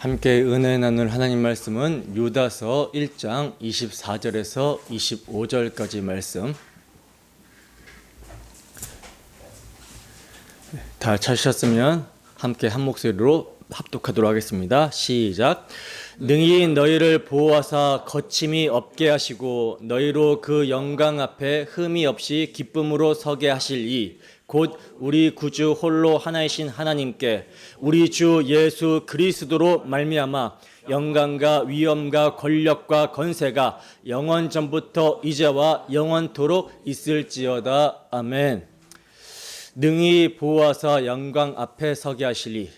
함께 은혜 나눌 하나님 말씀은 유다서 1장 24절에서 25절까지 말씀. 다 찾으셨으면 함께 한 목소리로 합독하도록 하겠습니다. 시작. 능히 너희를 보호하사 거침이 없게 하시고 너희로 그 영광 앞에 흠이 없이 기쁨으로 서게 하실 이 곧 우리 구주 홀로 하나이신 하나님께 우리 주 예수 그리스도로 말미암아 영광과 위엄과 권력과 권세가 영원 전부터 이제와 영원토록 있을지어다. 아멘. 능히 보호하사 영광 앞에 서게 하시리.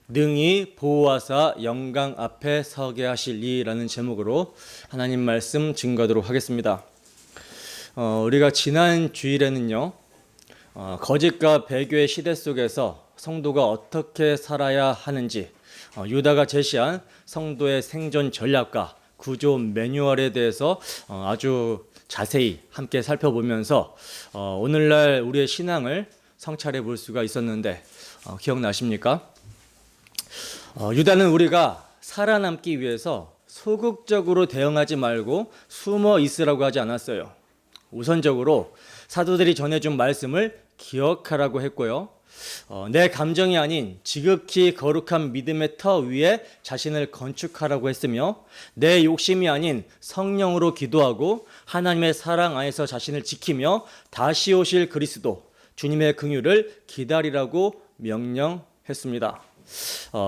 능히 보호하사 영광 앞에 서게 하시리라는 제목으로 하나님 말씀 증거하도록 하겠습니다. 우리가 지난 주일에는요, 거짓과 배교의 시대 속에서 성도가 어떻게 살아야 하는지, 유다가 제시한 성도의 생존 전략과 구조 매뉴얼에 대해서 아주 자세히 함께 살펴보면서 오늘날 우리의 신앙을 성찰해 볼 수가 있었는데 기억나십니까? 유다는 우리가 살아남기 위해서 소극적으로 대응하지 말고 숨어 있으라고 하지 않았어요. 우선적으로 사도들이 전해준 말씀을 기억하라고 했고요. 내 감정이 아닌 지극히 거룩한 믿음의 터 위에 자신을 건축하라고 했으며 내 욕심이 아닌 성령으로 기도하고 하나님의 사랑 안에서 자신을 지키며 다시 오실 그리스도 주님의 긍휼을 기다리라고 명령했습니다.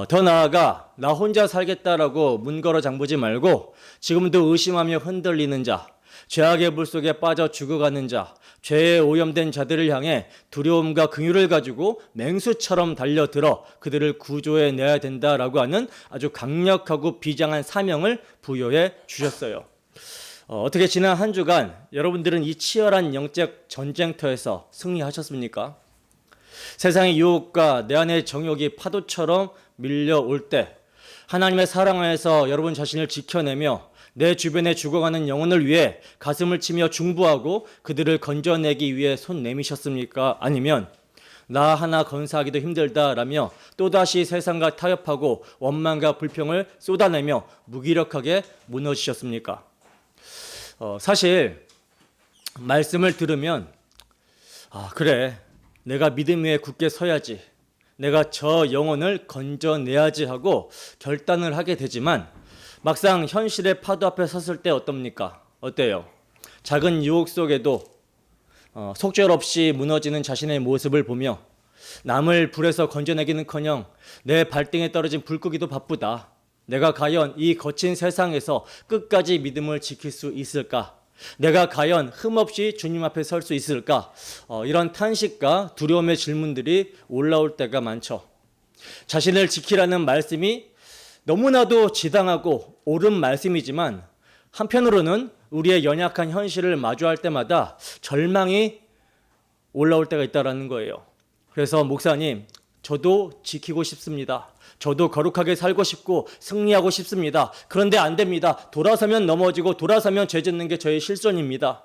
더 나아가 나 혼자 살겠다라고 문걸어 잠그지 말고 지금도 의심하며 흔들리는 자, 죄악의 물속에 빠져 죽어가는 자, 죄에 오염된 자들을 향해 두려움과 긍휼을 가지고 맹수처럼 달려들어 그들을 구조해 내야 된다라고 하는 아주 강력하고 비장한 사명을 부여해 주셨어요. 어떻게 지난 한 주간 여러분들은 이 치열한 영적 전쟁터에서 승리하셨습니까? 세상의 유혹과 내 안의 정욕이 파도처럼 밀려올 때 하나님의 사랑 안에서 여러분 자신을 지켜내며 내 주변에 죽어가는 영혼을 위해 가슴을 치며 중보하고 그들을 건져내기 위해 손 내미셨습니까? 아니면 나 하나 건사하기도 힘들다라며 또다시 세상과 타협하고 원망과 불평을 쏟아내며 무기력하게 무너지셨습니까? 사실 말씀을 들으면 그래, 내가 믿음 위에 굳게 서야지, 내가 저 영혼을 건져내야지 하고 결단을 하게 되지만 막상 현실의 파도 앞에 섰을 때 어때요? 작은 유혹 속에도 속절없이 무너지는 자신의 모습을 보며 남을 불에서 건져내기는커녕 내 발등에 떨어진 불고기도 바쁘다. 내가 과연 이 거친 세상에서 끝까지 믿음을 지킬 수 있을까? 내가 과연 흠없이 주님 앞에 설 수 있을까? 이런 탄식과 두려움의 질문들이 올라올 때가 많죠. 자신을 지키라는 말씀이 너무나도 지당하고 옳은 말씀이지만 한편으로는 우리의 연약한 현실을 마주할 때마다 절망이 올라올 때가 있다는 거예요. 그래서 목사님, 저도 지키고 싶습니다. 저도 거룩하게 살고 싶고 승리하고 싶습니다. 그런데 안 됩니다. 돌아서면 넘어지고 돌아서면 죄 짓는 게 저의 실존입니다.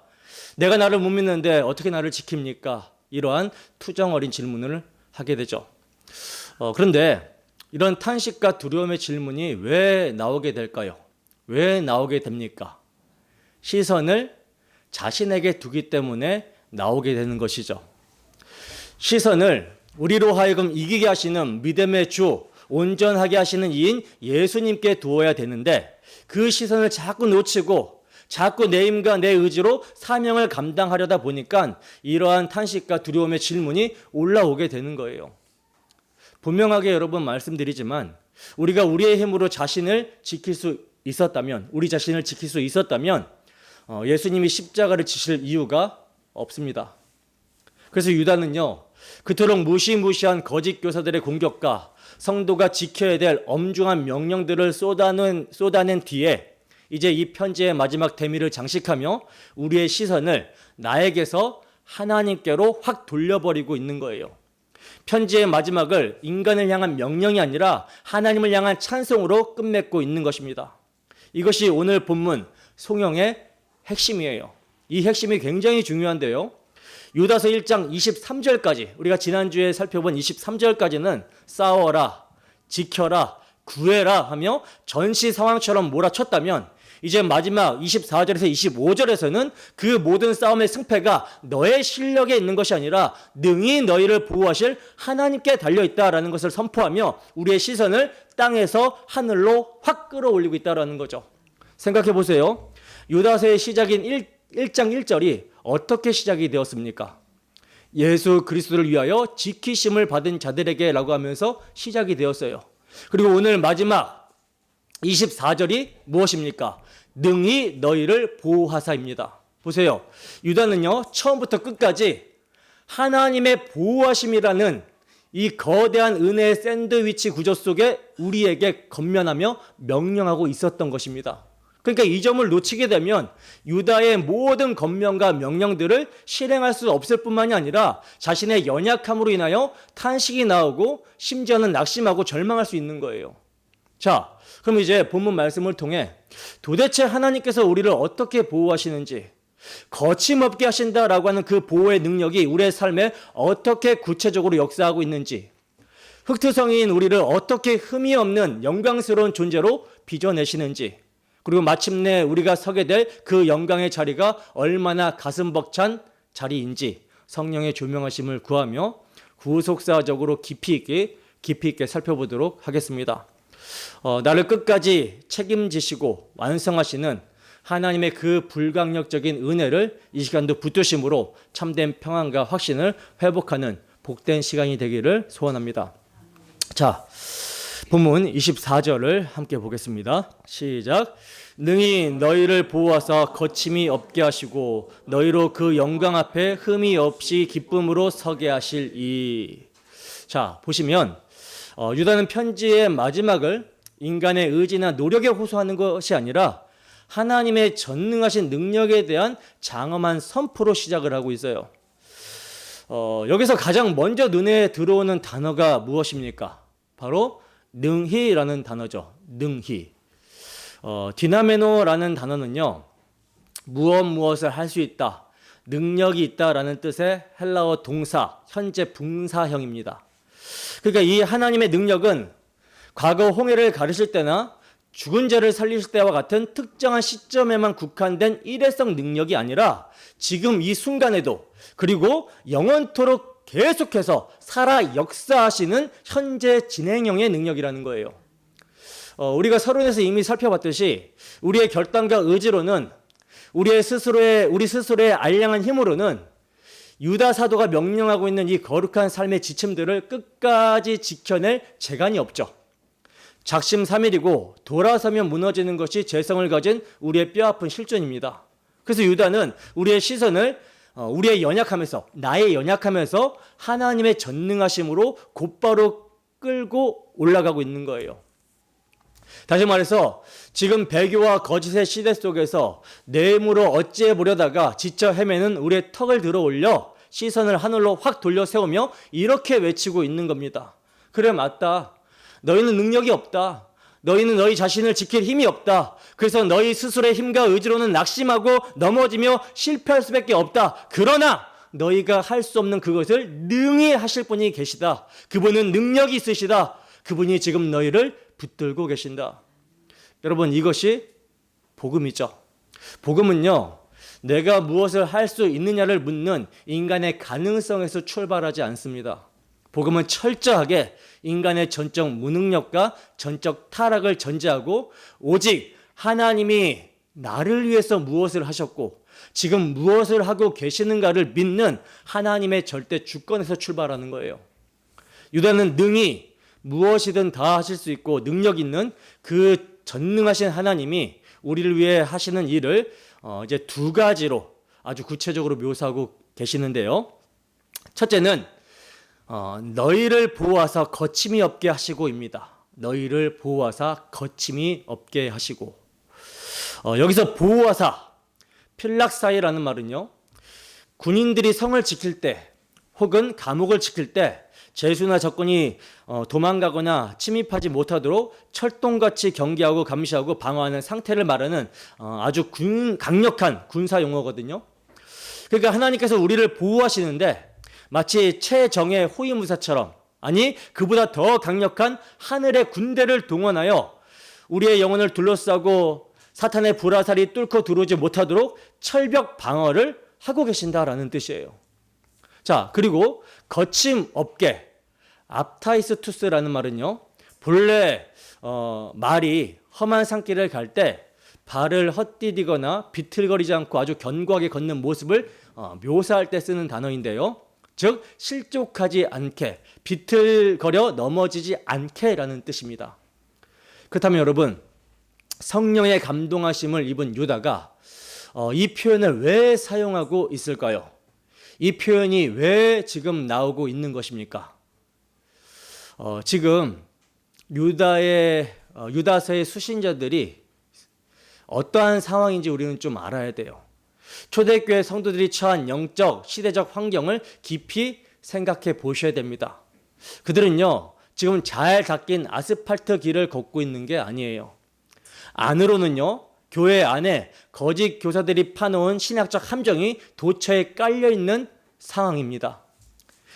내가 나를 못 믿는데 어떻게 나를 지킵니까? 이러한 투정 어린 질문을 하게 되죠. 그런데 이런 탄식과 두려움의 질문이 왜 나오게 될까요? 왜 나오게 됩니까? 시선을 자신에게 두기 때문에 나오게 되는 것이죠. 시선을 우리로 하여금 이기게 하시는 믿음의 주, 온전하게 하시는 이인 예수님께 두어야 되는데 그 시선을 자꾸 놓치고 자꾸 내 힘과 내 의지로 사명을 감당하려다 보니까 이러한 탄식과 두려움의 질문이 올라오게 되는 거예요. 분명하게 여러분 말씀드리지만 우리가 우리의 힘으로 자신을 지킬 수 있었다면, 우리 자신을 지킬 수 있었다면 예수님이 십자가를 지실 이유가 없습니다. 그래서 유다는요, 그토록 무시무시한 거짓 교사들의 공격과 성도가 지켜야 될 엄중한 명령들을 쏟아낸 뒤에 이제 이 편지의 마지막 대미를 장식하며 우리의 시선을 나에게서 하나님께로 확 돌려버리고 있는 거예요. 편지의 마지막을 인간을 향한 명령이 아니라 하나님을 향한 찬송으로 끝맺고 있는 것입니다. 이것이 오늘 본문 송영의 핵심이에요. 이 핵심이 굉장히 중요한데요. 유다서 1장 23절까지 우리가 지난주에 살펴본 23절까지는 싸워라, 지켜라, 구해라 하며 전시 상황처럼 몰아쳤다면 이제 마지막 24절에서 25절에서는 그 모든 싸움의 승패가 너의 실력에 있는 것이 아니라 능히 너희를 보호하실 하나님께 달려있다라는 것을 선포하며 우리의 시선을 땅에서 하늘로 확 끌어올리고 있다라는 거죠. 생각해 보세요. 유다서의 시작인 1장 1절이 어떻게 시작이 되었습니까? 예수 그리스도를 위하여 지키심을 받은 자들에게 라고 하면서 시작이 되었어요. 그리고 오늘 마지막 24절이 무엇입니까? 능히 너희를 보호하사입니다. 보세요. 유다는요, 처음부터 끝까지 하나님의 보호하심이라는 이 거대한 은혜의 샌드위치 구조 속에 우리에게 건면하며 명령하고 있었던 것입니다. 그러니까 이 점을 놓치게 되면 유다의 모든 권면과 명령들을 실행할 수 없을 뿐만이 아니라 자신의 연약함으로 인하여 탄식이 나오고 심지어는 낙심하고 절망할 수 있는 거예요. 자, 그럼 이제 본문 말씀을 통해 도대체 하나님께서 우리를 어떻게 보호하시는지, 거침없게 하신다라고 하는 그 보호의 능력이 우리의 삶에 어떻게 구체적으로 역사하고 있는지, 흑투성이인 우리를 어떻게 흠이 없는 영광스러운 존재로 빚어내시는지, 그리고 마침내 우리가 서게 될 그 영광의 자리가 얼마나 가슴 벅찬 자리인지 성령의 조명하심을 구하며 구속사적으로 깊이 있게 살펴보도록 하겠습니다. 나를 끝까지 책임지시고 완성하시는 하나님의 그 불강력적인 은혜를 이 시간도 붙드심으로 참된 평안과 확신을 회복하는 복된 시간이 되기를 소원합니다. 자, 본문 24절을 함께 보겠습니다. 시작. 능히 너희를 보호하사 거침이 없게 하시고 너희로 그 영광 앞에 흠이 없이 기쁨으로 서게 하실 이. 자, 보시면 유다는 편지의 마지막을 인간의 의지나 노력에 호소하는 것이 아니라 하나님의 전능하신 능력에 대한 장엄한 선포로 시작을 하고 있어요. 여기서 가장 먼저 눈에 들어오는 단어가 무엇입니까? 바로 능히라는 단어죠. 능히. 디나메노라는 단어는요, 무엇을 할 수 있다, 능력이 있다라는 뜻의 헬라어 동사, 현재 분사형입니다. 그러니까 이 하나님의 능력은 과거 홍해를 가르실 때나 죽은 자를 살리실 때와 같은 특정한 시점에만 국한된 일회성 능력이 아니라 지금 이 순간에도, 그리고 영원토록 계속해서 살아 역사하시는 현재 진행형의 능력이라는 거예요. 우리가 서론에서 이미 살펴봤듯이 우리의 결단과 의지로는, 우리 스스로의 알량한 힘으로는 유다 사도가 명령하고 있는 이 거룩한 삶의 지침들을 끝까지 지켜낼 재간이 없죠. 작심삼일이고 돌아서면 무너지는 것이 재성을 가진 우리의 뼈아픈 실존입니다. 그래서 유다는 우리의 시선을 우리의 연약함에서, 나의 연약함에서 하나님의 전능하심으로 곧바로 끌고 올라가고 있는 거예요. 다시 말해서 지금 배교와 거짓의 시대 속에서 내 힘으로 어찌해 보려다가 지쳐 헤매는 우리의 턱을 들어 올려 시선을 하늘로 확 돌려 세우며 이렇게 외치고 있는 겁니다. 그래, 맞다. 너희는 능력이 없다. 너희는 너희 자신을 지킬 힘이 없다. 그래서 너희 스스로의 힘과 의지로는 낙심하고 넘어지며 실패할 수밖에 없다. 그러나 너희가 할 수 없는 그것을 능히 하실 분이 계시다. 그분은 능력이 있으시다. 그분이 지금 너희를 붙들고 계신다. 여러분, 이것이 복음이죠. 복음은요, 내가 무엇을 할 수 있느냐를 묻는 인간의 가능성에서 출발하지 않습니다. 복음은 철저하게 인간의 전적 무능력과 전적 타락을 전제하고 오직 하나님이 나를 위해서 무엇을 하셨고 지금 무엇을 하고 계시는가를 믿는 하나님의 절대 주권에서 출발하는 거예요. 유다는 능히 무엇이든 다 하실 수 있고 능력 있는 그 전능하신 하나님이 우리를 위해 하시는 일을 이제 두 가지로 아주 구체적으로 묘사하고 계시는데요. 첫째는 너희를 보호하사 거침이 없게 하시고입니다. 너희를 보호하사 거침이 없게 하시고. 여기서 보호하사, 필락사이라는 말은요, 군인들이 성을 지킬 때 혹은 감옥을 지킬 때 죄수나 적군이 도망가거나 침입하지 못하도록 철동같이 경계하고 감시하고 방어하는 상태를 말하는 아주 강력한 군사 용어거든요. 그러니까 하나님께서 우리를 보호하시는데 마치 최정예 호위무사처럼 아니 그보다 더 강력한 하늘의 군대를 동원하여 우리의 영혼을 둘러싸고 사탄의 불화살이 뚫고 들어오지 못하도록 철벽 방어를 하고 계신다라는 뜻이에요. 자, 그리고 거침없게, 앞타이스투스라는 말은요, 본래 말이 험한 산길을 갈 때 발을 헛디디거나 비틀거리지 않고 아주 견고하게 걷는 모습을 묘사할 때 쓰는 단어인데요. 즉 실족하지 않게, 비틀거려 넘어지지 않게라는 뜻입니다. 그렇다면 여러분, 성령의 감동하심을 입은 유다가 이 표현을 왜 사용하고 있을까요? 이 표현이 왜 지금 나오고 있는 것입니까? 지금 유다서의 수신자들이 어떠한 상황인지 우리는 좀 알아야 돼요. 초대교회 성도들이 처한 영적, 시대적 환경을 깊이 생각해 보셔야 됩니다. 그들은요, 지금 잘 닦인 아스팔트 길을 걷고 있는 게 아니에요. 안으로는요, 교회 안에 거짓 교사들이 파놓은 신학적 함정이 도처에 깔려있는 상황입니다.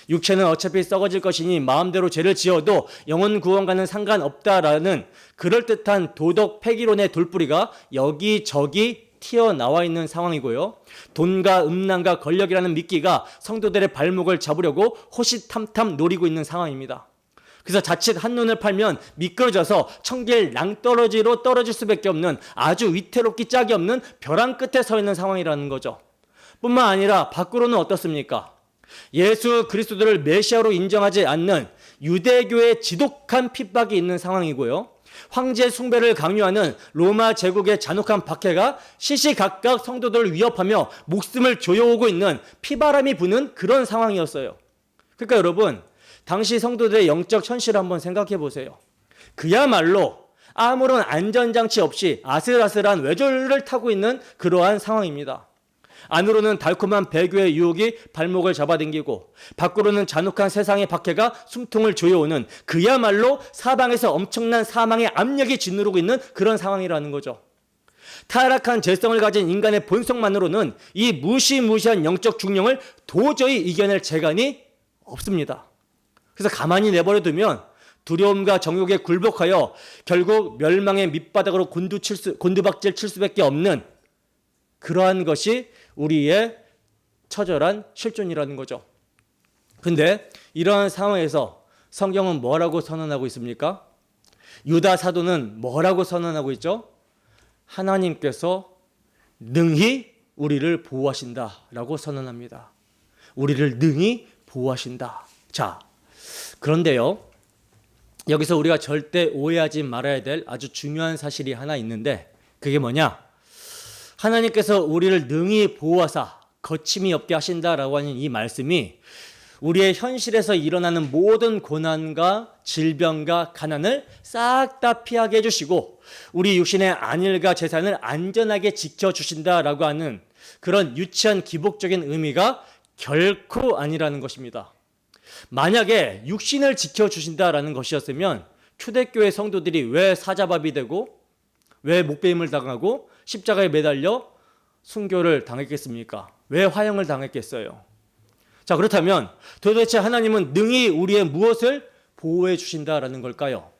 육체는 어차피 썩어질 것이니 마음대로 죄를 지어도 영혼 구원과는 상관없다라는 그럴듯한 도덕 폐기론의 돌뿌리가 여기저기 튀어나와 있는 상황이고요. 돈과 음란과 권력이라는 미끼가 성도들의 발목을 잡으려고 호시탐탐 노리고 있는 상황입니다. 그래서 자칫 한눈을 팔면 미끄러져서 천길 낭떠러지로 떨어질 수밖에 없는 아주 위태롭기 짝이 없는 벼랑 끝에 서 있는 상황이라는 거죠. 뿐만 아니라 밖으로는 어떻습니까? 예수 그리스도를 메시아로 인정하지 않는 유대교의 지독한 핍박이 있는 상황이고요. 황제 숭배를 강요하는 로마 제국의 잔혹한 박해가 시시각각 성도들을 위협하며 목숨을 조여오고 있는 피바람이 부는 그런 상황이었어요. 그러니까 여러분, 당시 성도들의 영적 현실을 한번 생각해 보세요. 그야말로 아무런 안전장치 없이 아슬아슬한 외줄을 타고 있는 그러한 상황입니다. 안으로는 달콤한 배교의 유혹이 발목을 잡아당기고 밖으로는 잔혹한 세상의 박해가 숨통을 조여오는 그야말로 사방에서 엄청난 사망의 압력이 짓누르고 있는 그런 상황이라는 거죠. 타락한 죄성을 가진 인간의 본성만으로는 이 무시무시한 영적 중령을 도저히 이겨낼 재간이 없습니다. 그래서 가만히 내버려 두면 두려움과 정욕에 굴복하여 결국 멸망의 밑바닥으로 곤두박질 칠 수밖에 없는 그러한 것이 우리의 처절한 실존이라는 거죠. 근데 이러한 상황에서 성경은 뭐라고 선언하고 있습니까? 유다 사도는 뭐라고 선언하고 있죠? 하나님께서 능히 우리를 보호하신다라고 선언합니다. 우리를 능히 보호하신다. 자, 그런데요, 여기서 우리가 절대 오해하지 말아야 될 아주 중요한 사실이 하나 있는데 그게 뭐냐? 하나님께서 우리를 능히 보호하사 거침이 없게 하신다라고 하는 이 말씀이 우리의 현실에서 일어나는 모든 고난과 질병과 가난을 싹 다 피하게 해주시고 우리 육신의 안일과 재산을 안전하게 지켜주신다라고 하는 그런 유치한 기복적인 의미가 결코 아니라는 것입니다. 만약에 육신을 지켜주신다라는 것이었으면 초대교회 성도들이 왜 사자밥이 되고 왜 목베임을 당하고 십자가에 매달려 순교를 당했겠습니까? 왜 화형을 당했겠어요? 자, 그렇다면 도대체 하나님은 능히 우리의 무엇을 보호해 주신다라는 걸까요?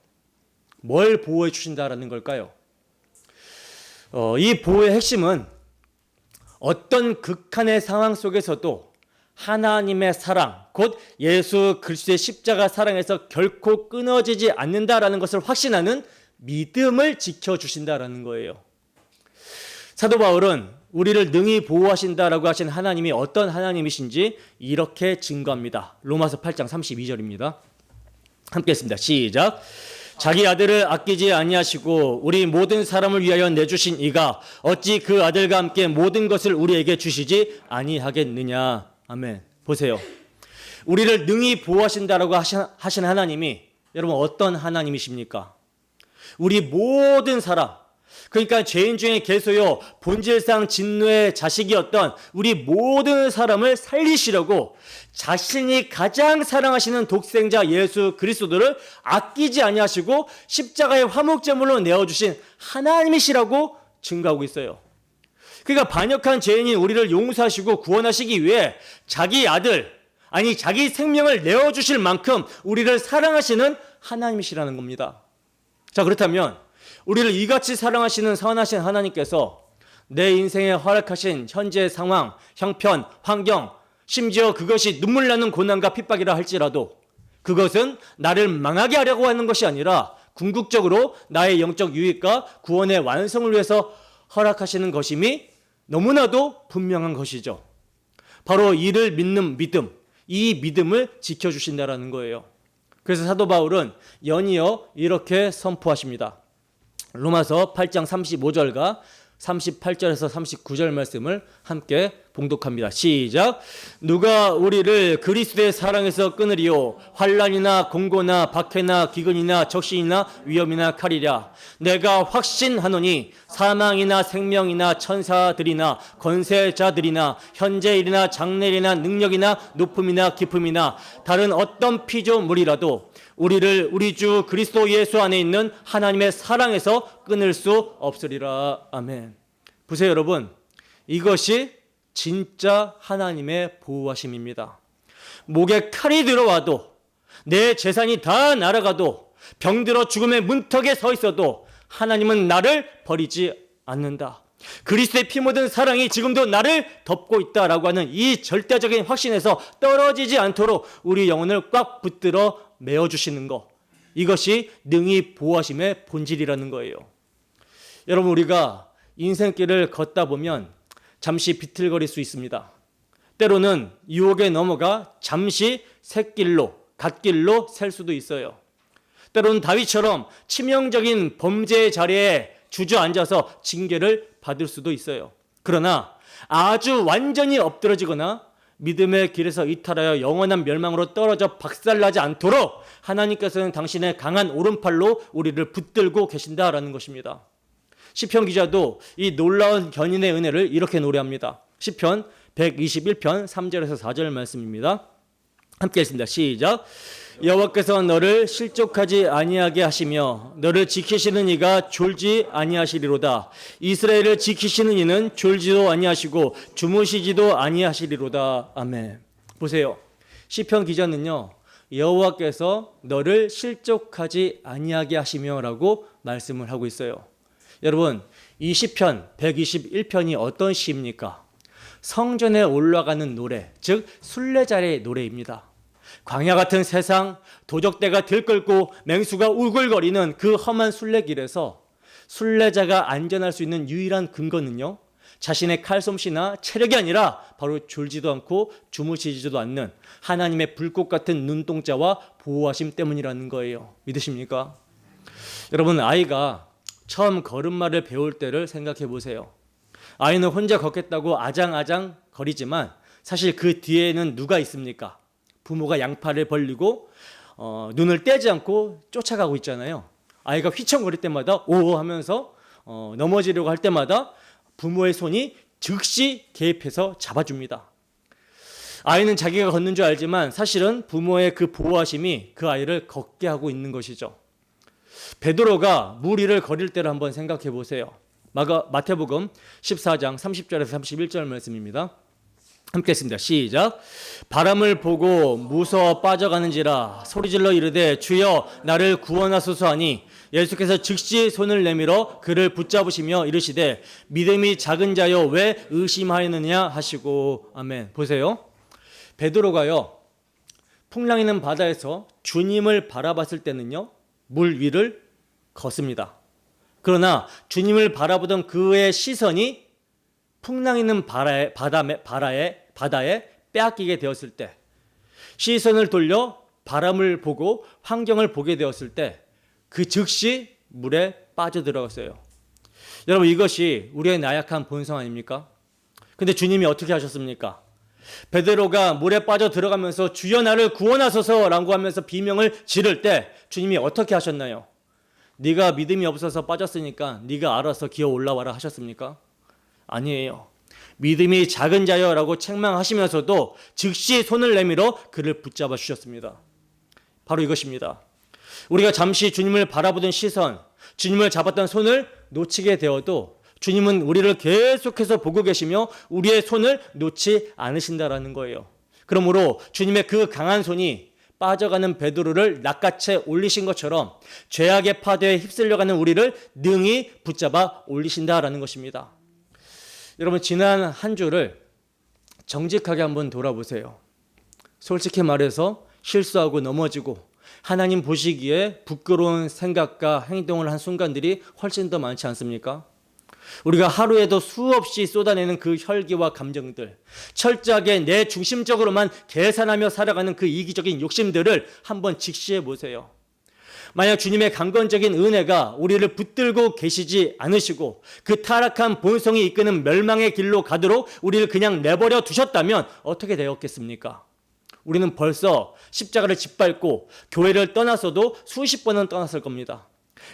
뭘 보호해 주신다라는 걸까요? 이 보호의 핵심은 어떤 극한의 상황 속에서도 하나님의 사랑, 곧 예수 그리스도의 십자가 사랑에서 결코 끊어지지 않는다라는 것을 확신하는 믿음을 지켜주신다라는 거예요. 사도 바울은 우리를 능히 보호하신다라고 하신 하나님이 어떤 하나님이신지 이렇게 증거합니다. 로마서 8장 32절입니다. 함께 했습니다. 시작. 자기 아들을 아끼지 아니하시고 우리 모든 사람을 위하여 내주신 이가 어찌 그 아들과 함께 모든 것을 우리에게 주시지 아니하겠느냐. 아멘. 보세요. 우리를 능히 보호하신다라고 하신 하나님이 여러분 어떤 하나님이십니까? 우리 모든 사람, 그러니까 죄인 중에 개소요 본질상 진노의 자식이었던 우리 모든 사람을 살리시려고 자신이 가장 사랑하시는 독생자 예수 그리스도를 아끼지 아니하시고 십자가의 화목제물로 내어주신 하나님이시라고 증거하고 있어요. 그러니까 반역한 죄인인 우리를 용서하시고 구원하시기 위해 자기 아들, 아니 자기 생명을 내어주실 만큼 우리를 사랑하시는 하나님이시라는 겁니다. 자, 그렇다면 우리를 이같이 사랑하시는 선하신 하나님께서 내 인생에 허락하신 현재의 상황, 형편, 환경, 심지어 그것이 눈물 나는 고난과 핍박이라 할지라도 그것은 나를 망하게 하려고 하는 것이 아니라 궁극적으로 나의 영적 유익과 구원의 완성을 위해서 허락하시는 것임이 너무나도 분명한 것이죠. 바로 이를 믿는 믿음, 이 믿음을 지켜주신다라는 거예요. 그래서 사도 바울은 연이어 이렇게 선포하십니다. 로마서 8장 35절과 38절에서 39절 말씀을 함께 봉독합니다. 시작. 누가 우리를 그리스도의 사랑에서 끊으리요? 환난이나 공고나 박해나 기근이나 적신이나 위험이나 칼이랴. 내가 확신하노니 사망이나 생명이나 천사들이나 권세자들이나 현재일이나 장래일이나 능력이나 높음이나 깊음이나 다른 어떤 피조물이라도 우리를 우리 주 그리스도 예수 안에 있는 하나님의 사랑에서 끊을 수 없으리라. 아멘. 보세요, 여러분. 이것이 진짜 하나님의 보호하심입니다. 목에 칼이 들어와도, 내 재산이 다 날아가도, 병들어 죽음의 문턱에 서 있어도 하나님은 나를 버리지 않는다. 그리스도의 피 묻은 사랑이 지금도 나를 덮고 있다라고 하는 이 절대적인 확신에서 떨어지지 않도록 우리 영혼을 꽉 붙들어 메어주시는 것, 이것이 능히 보호하심의 본질이라는 거예요. 여러분, 우리가 인생길을 걷다 보면 잠시 비틀거릴 수 있습니다. 때로는 유혹에 넘어가 잠시 샛길로, 갓길로 셀 수도 있어요. 때로는 다윗처럼 치명적인 범죄의 자리에 주저앉아서 징계를 받을 수도 있어요. 그러나 아주 완전히 엎드러지거나 믿음의 길에서 이탈하여 영원한 멸망으로 떨어져 박살나지 않도록 하나님께서는 당신의 강한 오른팔로 우리를 붙들고 계신다라는 것입니다. 시편 기자도 이 놀라운 견인의 은혜를 이렇게 노래합니다. 시편 121편 3절에서 4절 말씀입니다. 함께 읽습니다. 시작. 여호와께서 너를 실족하지 아니하게 하시며 너를 지키시는 이가 졸지 아니하시리로다. 이스라엘을 지키시는 이는 졸지도 아니하시고 주무시지도 아니하시리로다. 아멘. 보세요. 시편 기자는요, 여호와께서 너를 실족하지 아니하게 하시며라고 말씀을 하고 있어요. 여러분, 이 시편 121편이 어떤 시입니까? 성전에 올라가는 노래, 즉 순례자의 노래입니다. 광야 같은 세상, 도적대가 들끓고 맹수가 우글거리는 그 험한 순례길에서 순례자가 안전할 수 있는 유일한 근거는요, 자신의 칼솜씨나 체력이 아니라 바로 졸지도 않고 주무시지도 않는 하나님의 불꽃 같은 눈동자와 보호하심 때문이라는 거예요. 믿으십니까? 여러분, 아이가 처음 걸음마를 배울 때를 생각해 보세요. 아이는 혼자 걷겠다고 아장아장 거리지만 사실 그 뒤에는 누가 있습니까? 부모가 양팔을 벌리고 눈을 떼지 않고 쫓아가고 있잖아요. 아이가 휘청거릴 때마다 오 하면서 넘어지려고 할 때마다 부모의 손이 즉시 개입해서 잡아줍니다. 아이는 자기가 걷는 줄 알지만 사실은 부모의 그 보호하심이 그 아이를 걷게 하고 있는 것이죠. 베드로가 물 위를 걸을 때를 한번 생각해 보세요. 마태복음 14장 30절에서 31절 말씀입니다. 함께 했습니다. 시작. 바람을 보고 무서워 빠져가는지라 소리질러 이르되 주여 나를 구원하소서 하니 예수께서 즉시 손을 내밀어 그를 붙잡으시며 이르시되 믿음이 작은 자여 왜 의심하였느냐 하시고. 아멘. 보세요. 베드로가요, 풍랑이는 바다에서 주님을 바라봤을 때는요, 물 위를 걷습니다. 그러나 주님을 바라보던 그의 시선이 풍랑 있는 바다에 빼앗기게 되었을 때, 시선을 돌려 바람을 보고 환경을 보게 되었을 때 그 즉시 물에 빠져들어갔어요. 여러분, 이것이 우리의 나약한 본성 아닙니까? 근데 주님이 어떻게 하셨습니까? 베드로가 물에 빠져 들어가면서 주여 나를 구원하소서라고 하면서 비명을 지를 때 주님이 어떻게 하셨나요? 네가 믿음이 없어서 빠졌으니까 네가 알아서 기어 올라와라 하셨습니까? 아니에요. 믿음이 작은 자여라고 책망하시면서도 즉시 손을 내밀어 그를 붙잡아 주셨습니다. 바로 이것입니다. 우리가 잠시 주님을 바라보던 시선, 주님을 잡았던 손을 놓치게 되어도 주님은 우리를 계속해서 보고 계시며 우리의 손을 놓지 않으신다라는 거예요. 그러므로 주님의 그 강한 손이 빠져가는 베드로를 낚아채 올리신 것처럼 죄악의 파도에 휩쓸려가는 우리를 능히 붙잡아 올리신다라는 것입니다. 여러분, 지난 한 주를 정직하게 한번 돌아보세요. 솔직히 말해서 실수하고 넘어지고 하나님 보시기에 부끄러운 생각과 행동을 한 순간들이 훨씬 더 많지 않습니까? 우리가 하루에도 수없이 쏟아내는 그 혈기와 감정들, 철저하게 내 중심적으로만 계산하며 살아가는 그 이기적인 욕심들을 한번 직시해 보세요. 만약 주님의 강건적인 은혜가 우리를 붙들고 계시지 않으시고 그 타락한 본성이 이끄는 멸망의 길로 가도록 우리를 그냥 내버려 두셨다면 어떻게 되었겠습니까? 우리는 벌써 십자가를 짓밟고 교회를 떠났어도 수십 번은 떠났을 겁니다.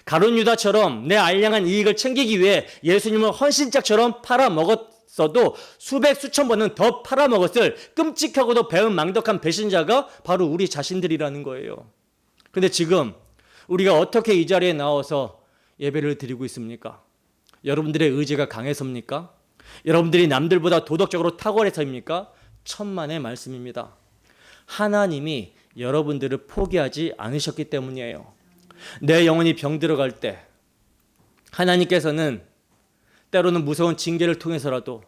가룟 유다처럼 내 알량한 이익을 챙기기 위해 예수님을 헌신짝처럼 팔아먹었어도 수백 수천 번은 더 팔아먹었을 끔찍하고도 배은망덕한 배신자가 바로 우리 자신들이라는 거예요. 그런데 지금 우리가 어떻게 이 자리에 나와서 예배를 드리고 있습니까? 여러분들의 의지가 강해서입니까? 여러분들이 남들보다 도덕적으로 탁월해서입니까? 천만의 말씀입니다. 하나님이 여러분들을 포기하지 않으셨기 때문이에요. 내 영혼이 병들어갈 때 하나님께서는 때로는 무서운 징계를 통해서라도,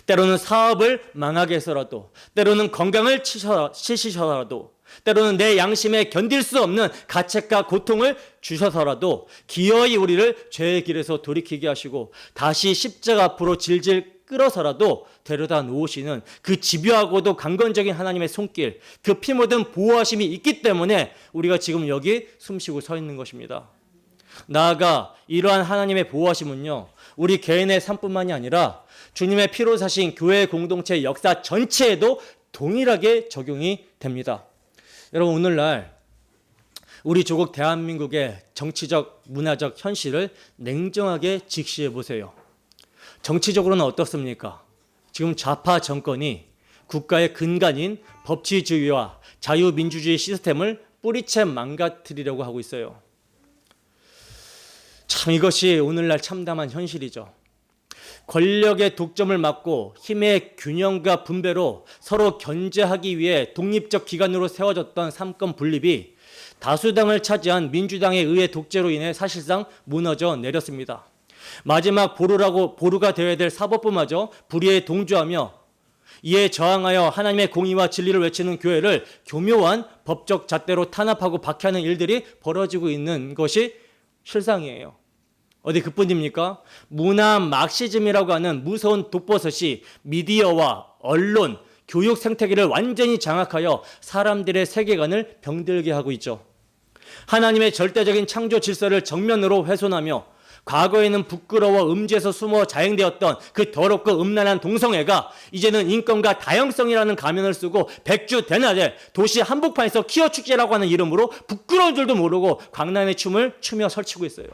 때로는 사업을 망하게 해서라도, 때로는 건강을 치시셔라도, 때로는 내 양심에 견딜 수 없는 가책과 고통을 주셔서라도 기어이 우리를 죄의 길에서 돌이키게 하시고 다시 십자가 앞으로 질질 끌어서라도 데려다 놓으시는 그 집요하고도 강건적인 하나님의 손길, 그 피 묻은 보호하심이 있기 때문에 우리가 지금 여기 숨쉬고 서 있는 것입니다. 나아가 이러한 하나님의 보호하심은요, 우리 개인의 삶뿐만이 아니라 주님의 피로 사신 교회 공동체 역사 전체에도 동일하게 적용이 됩니다. 여러분, 오늘날 우리 조국 대한민국의 정치적, 문화적 현실을 냉정하게 직시해 보세요. 정치적으로는 어떻습니까? 지금 좌파 정권이 국가의 근간인 법치주의와 자유민주주의 시스템을 뿌리채 망가뜨리려고 하고 있어요. 참, 이것이 오늘날 참담한 현실이죠. 권력의 독점을 막고 힘의 균형과 분배로 서로 견제하기 위해 독립적 기관으로 세워졌던 삼권 분립이 다수당을 차지한 민주당에 의해 독재로 인해 사실상 무너져 내렸습니다. 마지막 보루가 되어야 될 사법부마저 불의에 동조하며 이에 저항하여 하나님의 공의와 진리를 외치는 교회를 교묘한 법적 잣대로 탄압하고 박해하는 일들이 벌어지고 있는 것이 실상이에요. 어디 그뿐입니까? 문화 막시즘이라고 하는 무서운 독버섯이 미디어와 언론, 교육 생태계를 완전히 장악하여 사람들의 세계관을 병들게 하고 있죠. 하나님의 절대적인 창조 질서를 정면으로 훼손하며 과거에는 부끄러워 음지에서 숨어 자행되었던 그 더럽고 음란한 동성애가 이제는 인권과 다양성이라는 가면을 쓰고 백주 대낮에 도시 한복판에서 퀴어 축제라고 하는 이름으로 부끄러운 줄도 모르고 광란의 춤을 추며 설치고 있어요.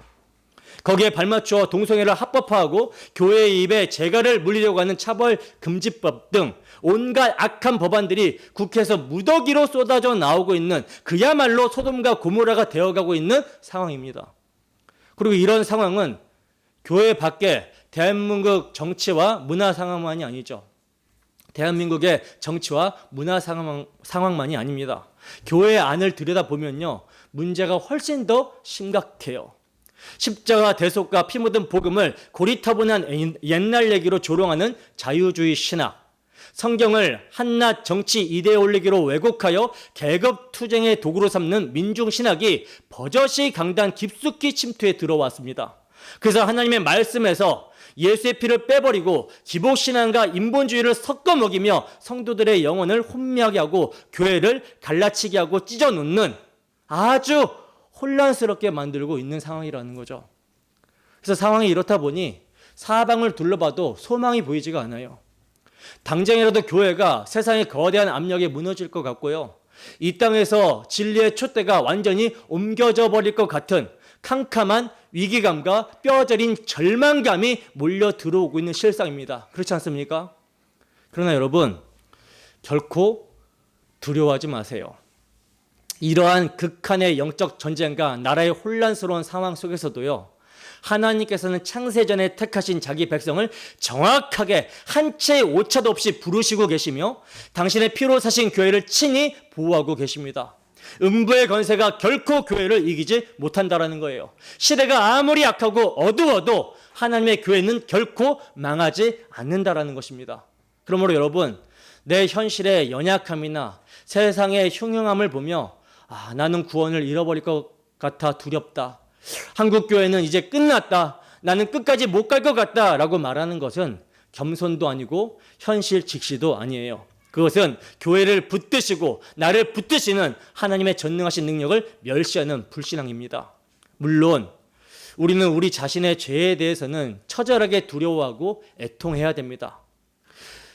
거기에 발맞추어 동성애를 합법화하고 교회의 입에 재갈을 물리려고 하는 차별금지법 등 온갖 악한 법안들이 국회에서 무더기로 쏟아져 나오고 있는 그야말로 소돔과 고모라가 되어가고 있는 상황입니다. 그리고 이런 상황은 교회 밖에 대한민국 정치와 문화 상황만이 아니죠. 대한민국의 정치와 문화 상황만이 아닙니다. 교회 안을 들여다보면요, 문제가 훨씬 더 심각해요. 십자가 대속과 피 묻은 복음을 고리타분한 옛날 얘기로 조롱하는 자유주의 신학, 성경을 한낱 정치 이데올로기로 왜곡하여 계급투쟁의 도구로 삼는 민중신학이 버젓이 강단 깊숙이 침투해 들어왔습니다. 그래서 하나님의 말씀에서 예수의 피를 빼버리고 기복신앙과 인본주의를 섞어 먹이며 성도들의 영혼을 혼미하게 하고 교회를 갈라치게 하고 찢어놓는 아주 혼란스럽게 만들고 있는 상황이라는 거죠. 그래서 상황이 이렇다 보니 사방을 둘러봐도 소망이 보이지가 않아요. 당장이라도 교회가 세상의 거대한 압력에 무너질 것 같고요, 이 땅에서 진리의 촛대가 완전히 옮겨져 버릴 것 같은 캄캄한 위기감과 뼈저린 절망감이 몰려 들어오고 있는 실상입니다. 그렇지 않습니까? 그러나 여러분, 결코 두려워하지 마세요. 이러한 극한의 영적 전쟁과 나라의 혼란스러운 상황 속에서도요, 하나님께서는 창세전에 택하신 자기 백성을 정확하게 한 채의 오차도 없이 부르시고 계시며 당신의 피로 사신 교회를 친히 보호하고 계십니다. 음부의 권세가 결코 교회를 이기지 못한다라는 거예요. 시대가 아무리 악하고 어두워도 하나님의 교회는 결코 망하지 않는다라는 것입니다. 그러므로 여러분, 내 현실의 연약함이나 세상의 흉흉함을 보며 나는 구원을 잃어버릴 것 같아 두렵다. 한국교회는 이제 끝났다. 나는 끝까지 못 갈 것 같다 라고 말하는 것은 겸손도 아니고 현실 직시도 아니에요. 그것은 교회를 붙드시고 나를 붙드시는 하나님의 전능하신 능력을 멸시하는 불신앙입니다. 물론 우리는 우리 자신의 죄에 대해서는 처절하게 두려워하고 애통해야 됩니다.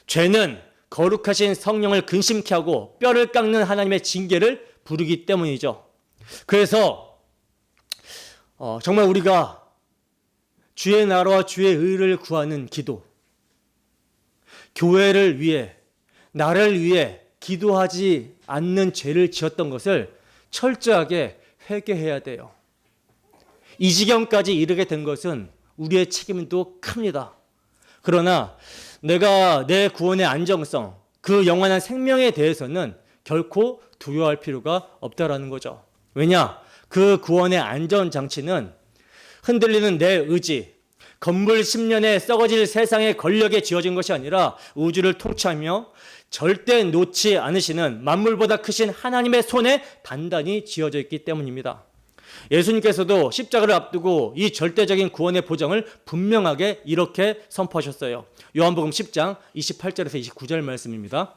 죄는 거룩하신 성령을 근심케 하고 뼈를 깎는 하나님의 징계를 부르기 때문이죠. 그래서 정말 우리가 주의 나라와 주의 의를 구하는 기도, 교회를 위해 나를 위해 기도하지 않는 죄를 지었던 것을 철저하게 회개해야 돼요. 이 지경까지 이르게 된 것은 우리의 책임도 큽니다. 그러나 내가 내 구원의 안정성, 그 영원한 생명에 대해서는 결코 두려워할 필요가 없다라는 거죠. 왜냐? 그 구원의 안전장치는 흔들리는 내 의지, 건불 10년에 썩어질 세상의 권력에 지어진 것이 아니라 우주를 통치하며 절대 놓지 않으시는 만물보다 크신 하나님의 손에 단단히 지어져 있기 때문입니다. 예수님께서도 십자가를 앞두고 이 절대적인 구원의 보장을 분명하게 이렇게 선포하셨어요. 요한복음 10장 28절에서 29절 말씀입니다.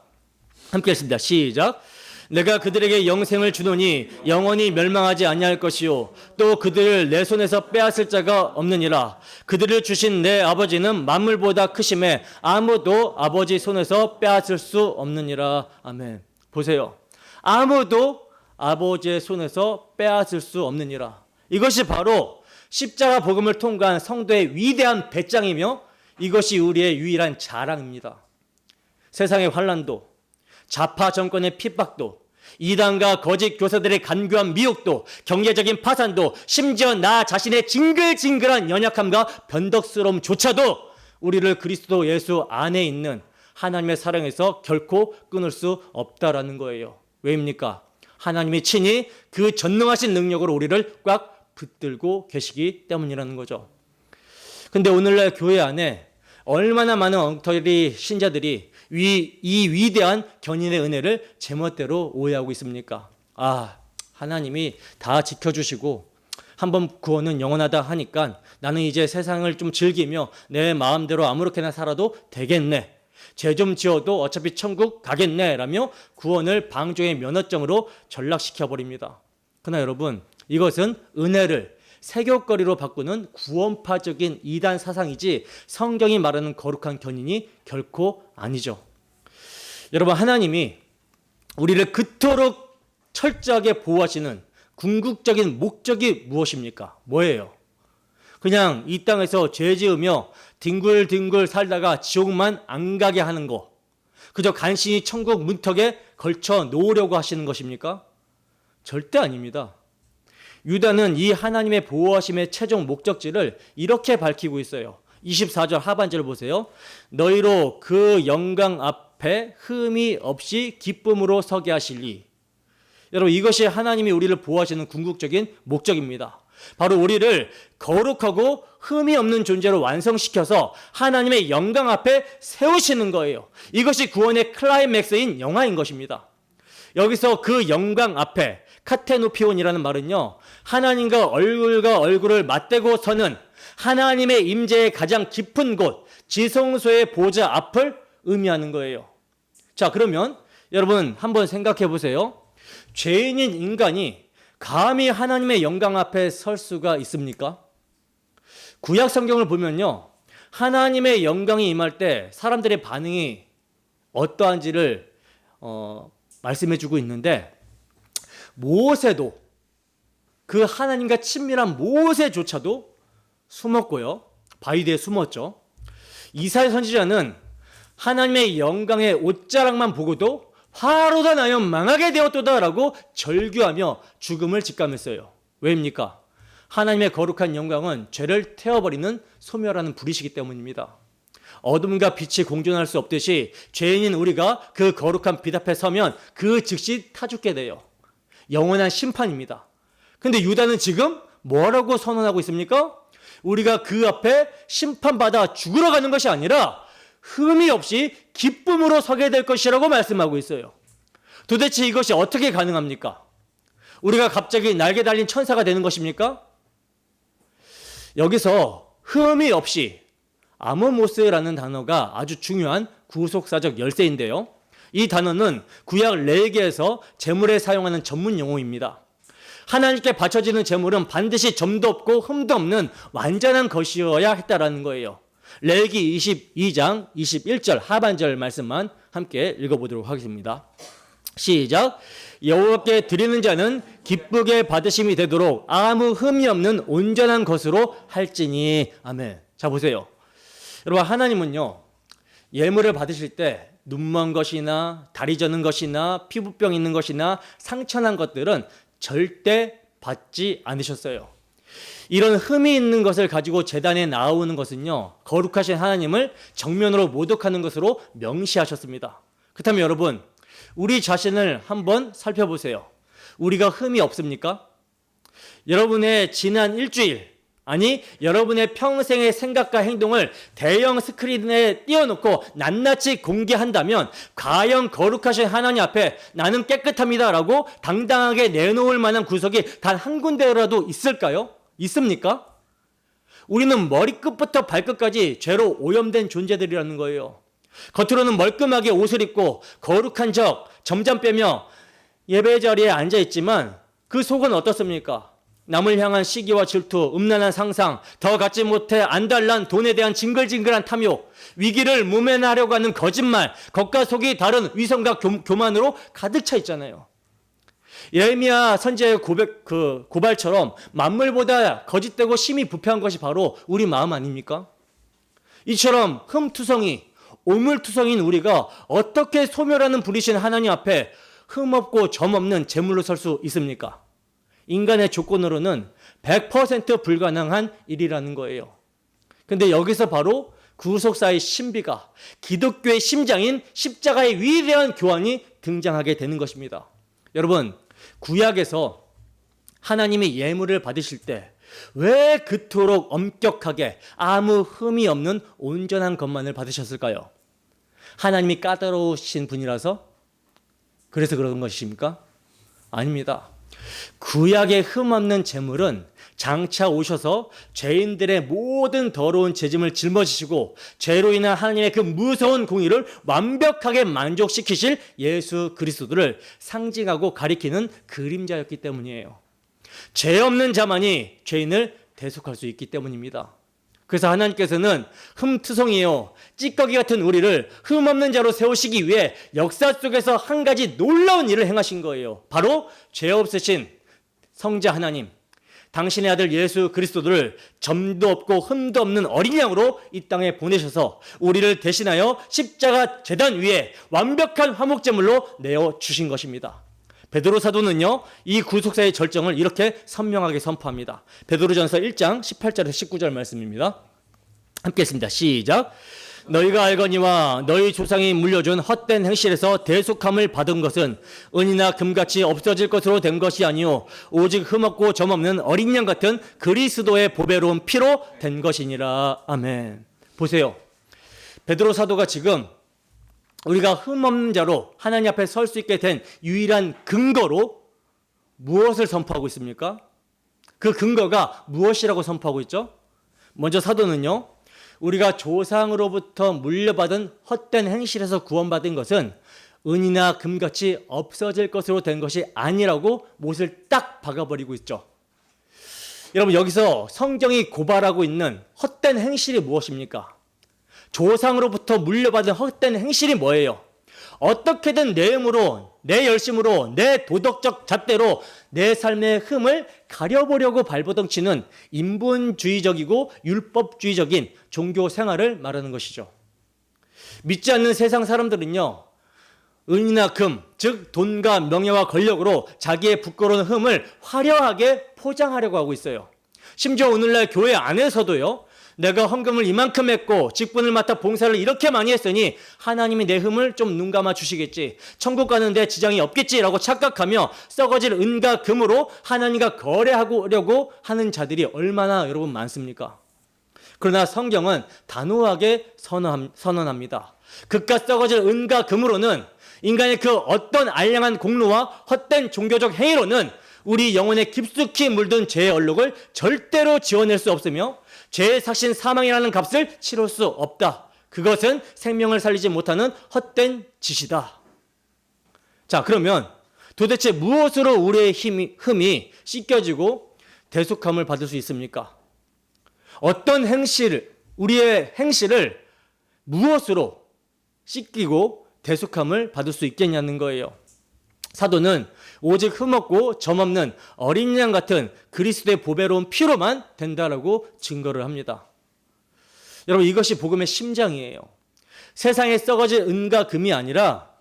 함께 읽습니다. 시작. 내가 그들에게 영생을 주노니 영원히 멸망하지 아니할 것이요 또 그들을 내 손에서 빼앗을 자가 없느니라. 그들을 주신 내 아버지는 만물보다 크심에 아무도 아버지 손에서 빼앗을 수 없느니라. 아멘. 보세요. 아무도 아버지의 손에서 빼앗을 수 없느니라. 이것이 바로 십자가 복음을 통과한 성도의 위대한 배짱이며 이것이 우리의 유일한 자랑입니다. 세상의 환난도, 좌파 정권의 핍박도, 이단과 거짓 교사들의 간교한 미혹도, 경제적인 파산도, 심지어 나 자신의 징글징글한 연약함과 변덕스러움조차도 우리를 그리스도 예수 안에 있는 하나님의 사랑에서 결코 끊을 수 없다라는 거예요. 왜입니까? 하나님이 친히 그 전능하신 능력으로 우리를 꽉 붙들고 계시기 때문이라는 거죠. 근데 오늘날 교회 안에 얼마나 많은 엉터리 신자들이 이 위대한 견인의 은혜를 제멋대로 오해하고 있습니까? 하나님이 다 지켜주시고 한번 구원은 영원하다 하니까 나는 이제 세상을 좀 즐기며 내 마음대로 아무렇게나 살아도 되겠네. 죄 좀 지어도 어차피 천국 가겠네 라며 구원을 방종의 면허증으로 전락시켜버립니다. 그러나 여러분, 이것은 은혜를 세교거리로 바꾸는 구원파적인 이단 사상이지 성경이 말하는 거룩한 견인이 결코 아니죠. 여러분, 하나님이 우리를 그토록 철저하게 보호하시는 궁극적인 목적이 무엇입니까? 뭐예요? 그냥 이 땅에서 죄 지으며 뒹굴뒹굴 살다가 지옥만 안 가게 하는 거, 그저 간신히 천국 문턱에 걸쳐 놓으려고 하시는 것입니까? 절대 아닙니다. 유다는 이 하나님의 보호하심의 최종 목적지를 이렇게 밝히고 있어요. 24절 하반절을 보세요. 너희로 그 영광 앞에 흠이 없이 기쁨으로 서게 하시리. 여러분, 이것이 하나님이 우리를 보호하시는 궁극적인 목적입니다. 바로 우리를 거룩하고 흠이 없는 존재로 완성시켜서 하나님의 영광 앞에 세우시는 거예요. 이것이 구원의 클라이맥스인 영화인 것입니다. 여기서 그 영광 앞에 카테노피온이라는 말은요, 하나님과 얼굴을 맞대고 서는 하나님의 임재의 가장 깊은 곳, 지성소의 보좌 앞을 의미하는 거예요. 자, 그러면 여러분 한번 생각해 보세요. 죄인인 인간이 감히 하나님의 영광 앞에 설 수가 있습니까? 구약 성경을 보면요, 하나님의 영광이 임할 때 사람들의 반응이 어떠한지를 말씀해 주고 있는데, 모세도, 그 하나님과 친밀한 모세조차도 숨었고요. 바위대에 숨었죠. 이사야 선지자는 하나님의 영광의 옷자락만 보고도 화로다 나여 망하게 되었도다 라고 절규하며 죽음을 직감했어요. 왜입니까? 하나님의 거룩한 영광은 죄를 태워버리는 소멸하는 불이시기 때문입니다. 어둠과 빛이 공존할 수 없듯이 죄인인 우리가 그 거룩한 빛 앞에 서면 그 즉시 타 죽게 돼요. 영원한 심판입니다. 근데 유다는 지금 뭐라고 선언하고 있습니까? 우리가 그 앞에 심판받아 죽으러 가는 것이 아니라 흠이 없이 기쁨으로 서게 될 것이라고 말씀하고 있어요. 도대체 이것이 어떻게 가능합니까? 우리가 갑자기 날개 달린 천사가 되는 것입니까? 여기서 흠이 없이, 아모모스라는 단어가 아주 중요한 구속사적 열쇠인데요. 이 단어는 구약 레위기에서 제물에 사용하는 전문 용어입니다. 하나님께 바쳐지는 제물은 반드시 점도 없고 흠도 없는 완전한 것이어야 했다라는 거예요. 레위기 22장 21절 하반절 말씀만 함께 읽어보도록 하겠습니다. 시작. 여호와께 드리는 자는 기쁘게 받으심이 되도록 아무 흠이 없는 온전한 것으로 할지니. 아멘. 자, 보세요. 여러분, 하나님은요, 예물을 받으실 때 눈먼 것이나 다리 저는 것이나 피부병 있는 것이나 상처난 것들은 절대 받지 않으셨어요. 이런 흠이 있는 것을 가지고 제단에 나오는 것은요, 거룩하신 하나님을 정면으로 모독하는 것으로 명시하셨습니다. 그렇다면 여러분, 우리 자신을 한번 살펴보세요. 우리가 흠이 없습니까? 여러분의 지난 일주일, 아니 여러분의 평생의 생각과 행동을 대형 스크린에 띄워놓고 낱낱이 공개한다면 과연 거룩하신 하나님 앞에 나는 깨끗합니다라고 당당하게 내놓을 만한 구석이 단 한 군데라도 있을까요? 있습니까? 우리는 머리끝부터 발끝까지 죄로 오염된 존재들이라는 거예요. 겉으로는 멀끔하게 옷을 입고 거룩한 적 점점 빼며 예배 자리에 앉아 있지만 그 속은 어떻습니까? 남을 향한 시기와 질투, 음란한 상상, 더 갖지 못해 안달난 돈에 대한 징글징글한 탐욕, 위기를 모면하려고 하는 거짓말, 겉과 속이 다른 위선과 교만으로 가득 차 있잖아요. 예레미야 선지자의 고발처럼 만물보다 거짓되고 심히 부패한 것이 바로 우리 마음 아닙니까? 이처럼 흠투성이, 오물투성인 우리가 어떻게 소멸하는 불이신 하나님 앞에 흠없고 점없는 제물로 설 수 있습니까? 인간의 조건으로는 100% 불가능한 일이라는 거예요. 근데 여기서 바로 구속사의 신비가, 기독교의 심장인 십자가의 위대한 교환이 등장하게 되는 것입니다. 여러분, 구약에서 하나님이 예물을 받으실 때 왜 그토록 엄격하게 아무 흠이 없는 온전한 것만을 받으셨을까요? 하나님이 까다로우신 분이라서? 그래서 그런 것입니까? 아닙니다. 구약의 흠 없는 제물은 장차 오셔서 죄인들의 모든 더러운 죄짐을 짊어지시고 죄로 인한 하나님의 그 무서운 공의를 완벽하게 만족시키실 예수 그리스도를 상징하고 가리키는 그림자였기 때문이에요. 죄 없는 자만이 죄인을 대속할 수 있기 때문입니다. 그래서 하나님께서는 흠투성이요, 찌꺼기 같은 우리를 흠 없는 자로 세우시기 위해 역사 속에서 한 가지 놀라운 일을 행하신 거예요. 바로 죄 없으신 성자 하나님, 당신의 아들 예수 그리스도를 점도 없고 흠도 없는 어린 양으로 이 땅에 보내셔서 우리를 대신하여 십자가 제단 위에 완벽한 화목제물로 내어주신 것입니다. 베드로 사도는요, 이 구속사의 절정을 이렇게 선명하게 선포합니다. 베드로전서 1장 18절에서 19절 말씀입니다. 함께 했습니다. 시작. 너희가 알거니와 너희 조상이 물려준 헛된 행실에서 대속함을 받은 것은 은이나 금같이 없어질 것으로 된 것이 아니요 오직 흠없고 점없는 어린 양 같은 그리스도의 보배로운 피로 된 것이니라. 아멘. 보세요. 베드로 사도가 지금 우리가 흠없는 자로 하나님 앞에 설 수 있게 된 유일한 근거로 무엇을 선포하고 있습니까? 그 근거가 무엇이라고 선포하고 있죠? 먼저 사도는요, 우리가 조상으로부터 물려받은 헛된 행실에서 구원받은 것은 은이나 금같이 없어질 것으로 된 것이 아니라고 못을 딱 박아버리고 있죠. 여러분, 여기서 성경이 고발하고 있는 헛된 행실이 무엇입니까? 조상으로부터 물려받은 헛된 행실이 뭐예요? 어떻게든 내 힘으로, 내 열심으로, 내 도덕적 잣대로 내 삶의 흠을 가려보려고 발버둥치는 인본주의적이고 율법주의적인 종교 생활을 말하는 것이죠. 믿지 않는 세상 사람들은요, 은이나 금, 즉 돈과 명예와 권력으로 자기의 부끄러운 흠을 화려하게 포장하려고 하고 있어요. 심지어 오늘날 교회 안에서도요, 내가 헌금을 이만큼 했고 직분을 맡아 봉사를 이렇게 많이 했으니 하나님이 내 흠을 좀 눈 감아 주시겠지, 천국 가는데 지장이 없겠지라고 착각하며 썩어질 은과 금으로 하나님과 거래하려고 하는 자들이 얼마나 여러분 많습니까? 그러나 성경은 단호하게 선언합니다. 그깟 썩어질 은과 금으로는, 인간의 그 어떤 알량한 공로와 헛된 종교적 행위로는 우리 영혼에 깊숙이 물든 죄의 얼룩을 절대로 지워낼 수 없으며 죄의 삭신 사망이라는 값을 치를 수 없다. 그것은 생명을 살리지 못하는 헛된 짓이다. 자, 그러면 도대체 무엇으로 우리의 흠이 씻겨지고 대속함을 받을 수 있습니까? 어떤 우리의 행실을 무엇으로 씻기고 대속함을 받을 수 있겠냐는 거예요. 사도는 오직 흠없고 점없는 어린 양 같은 그리스도의 보배로운 피로만 된다라고 증거를 합니다. 여러분, 이것이 복음의 심장이에요. 세상에 썩어질 은과 금이 아니라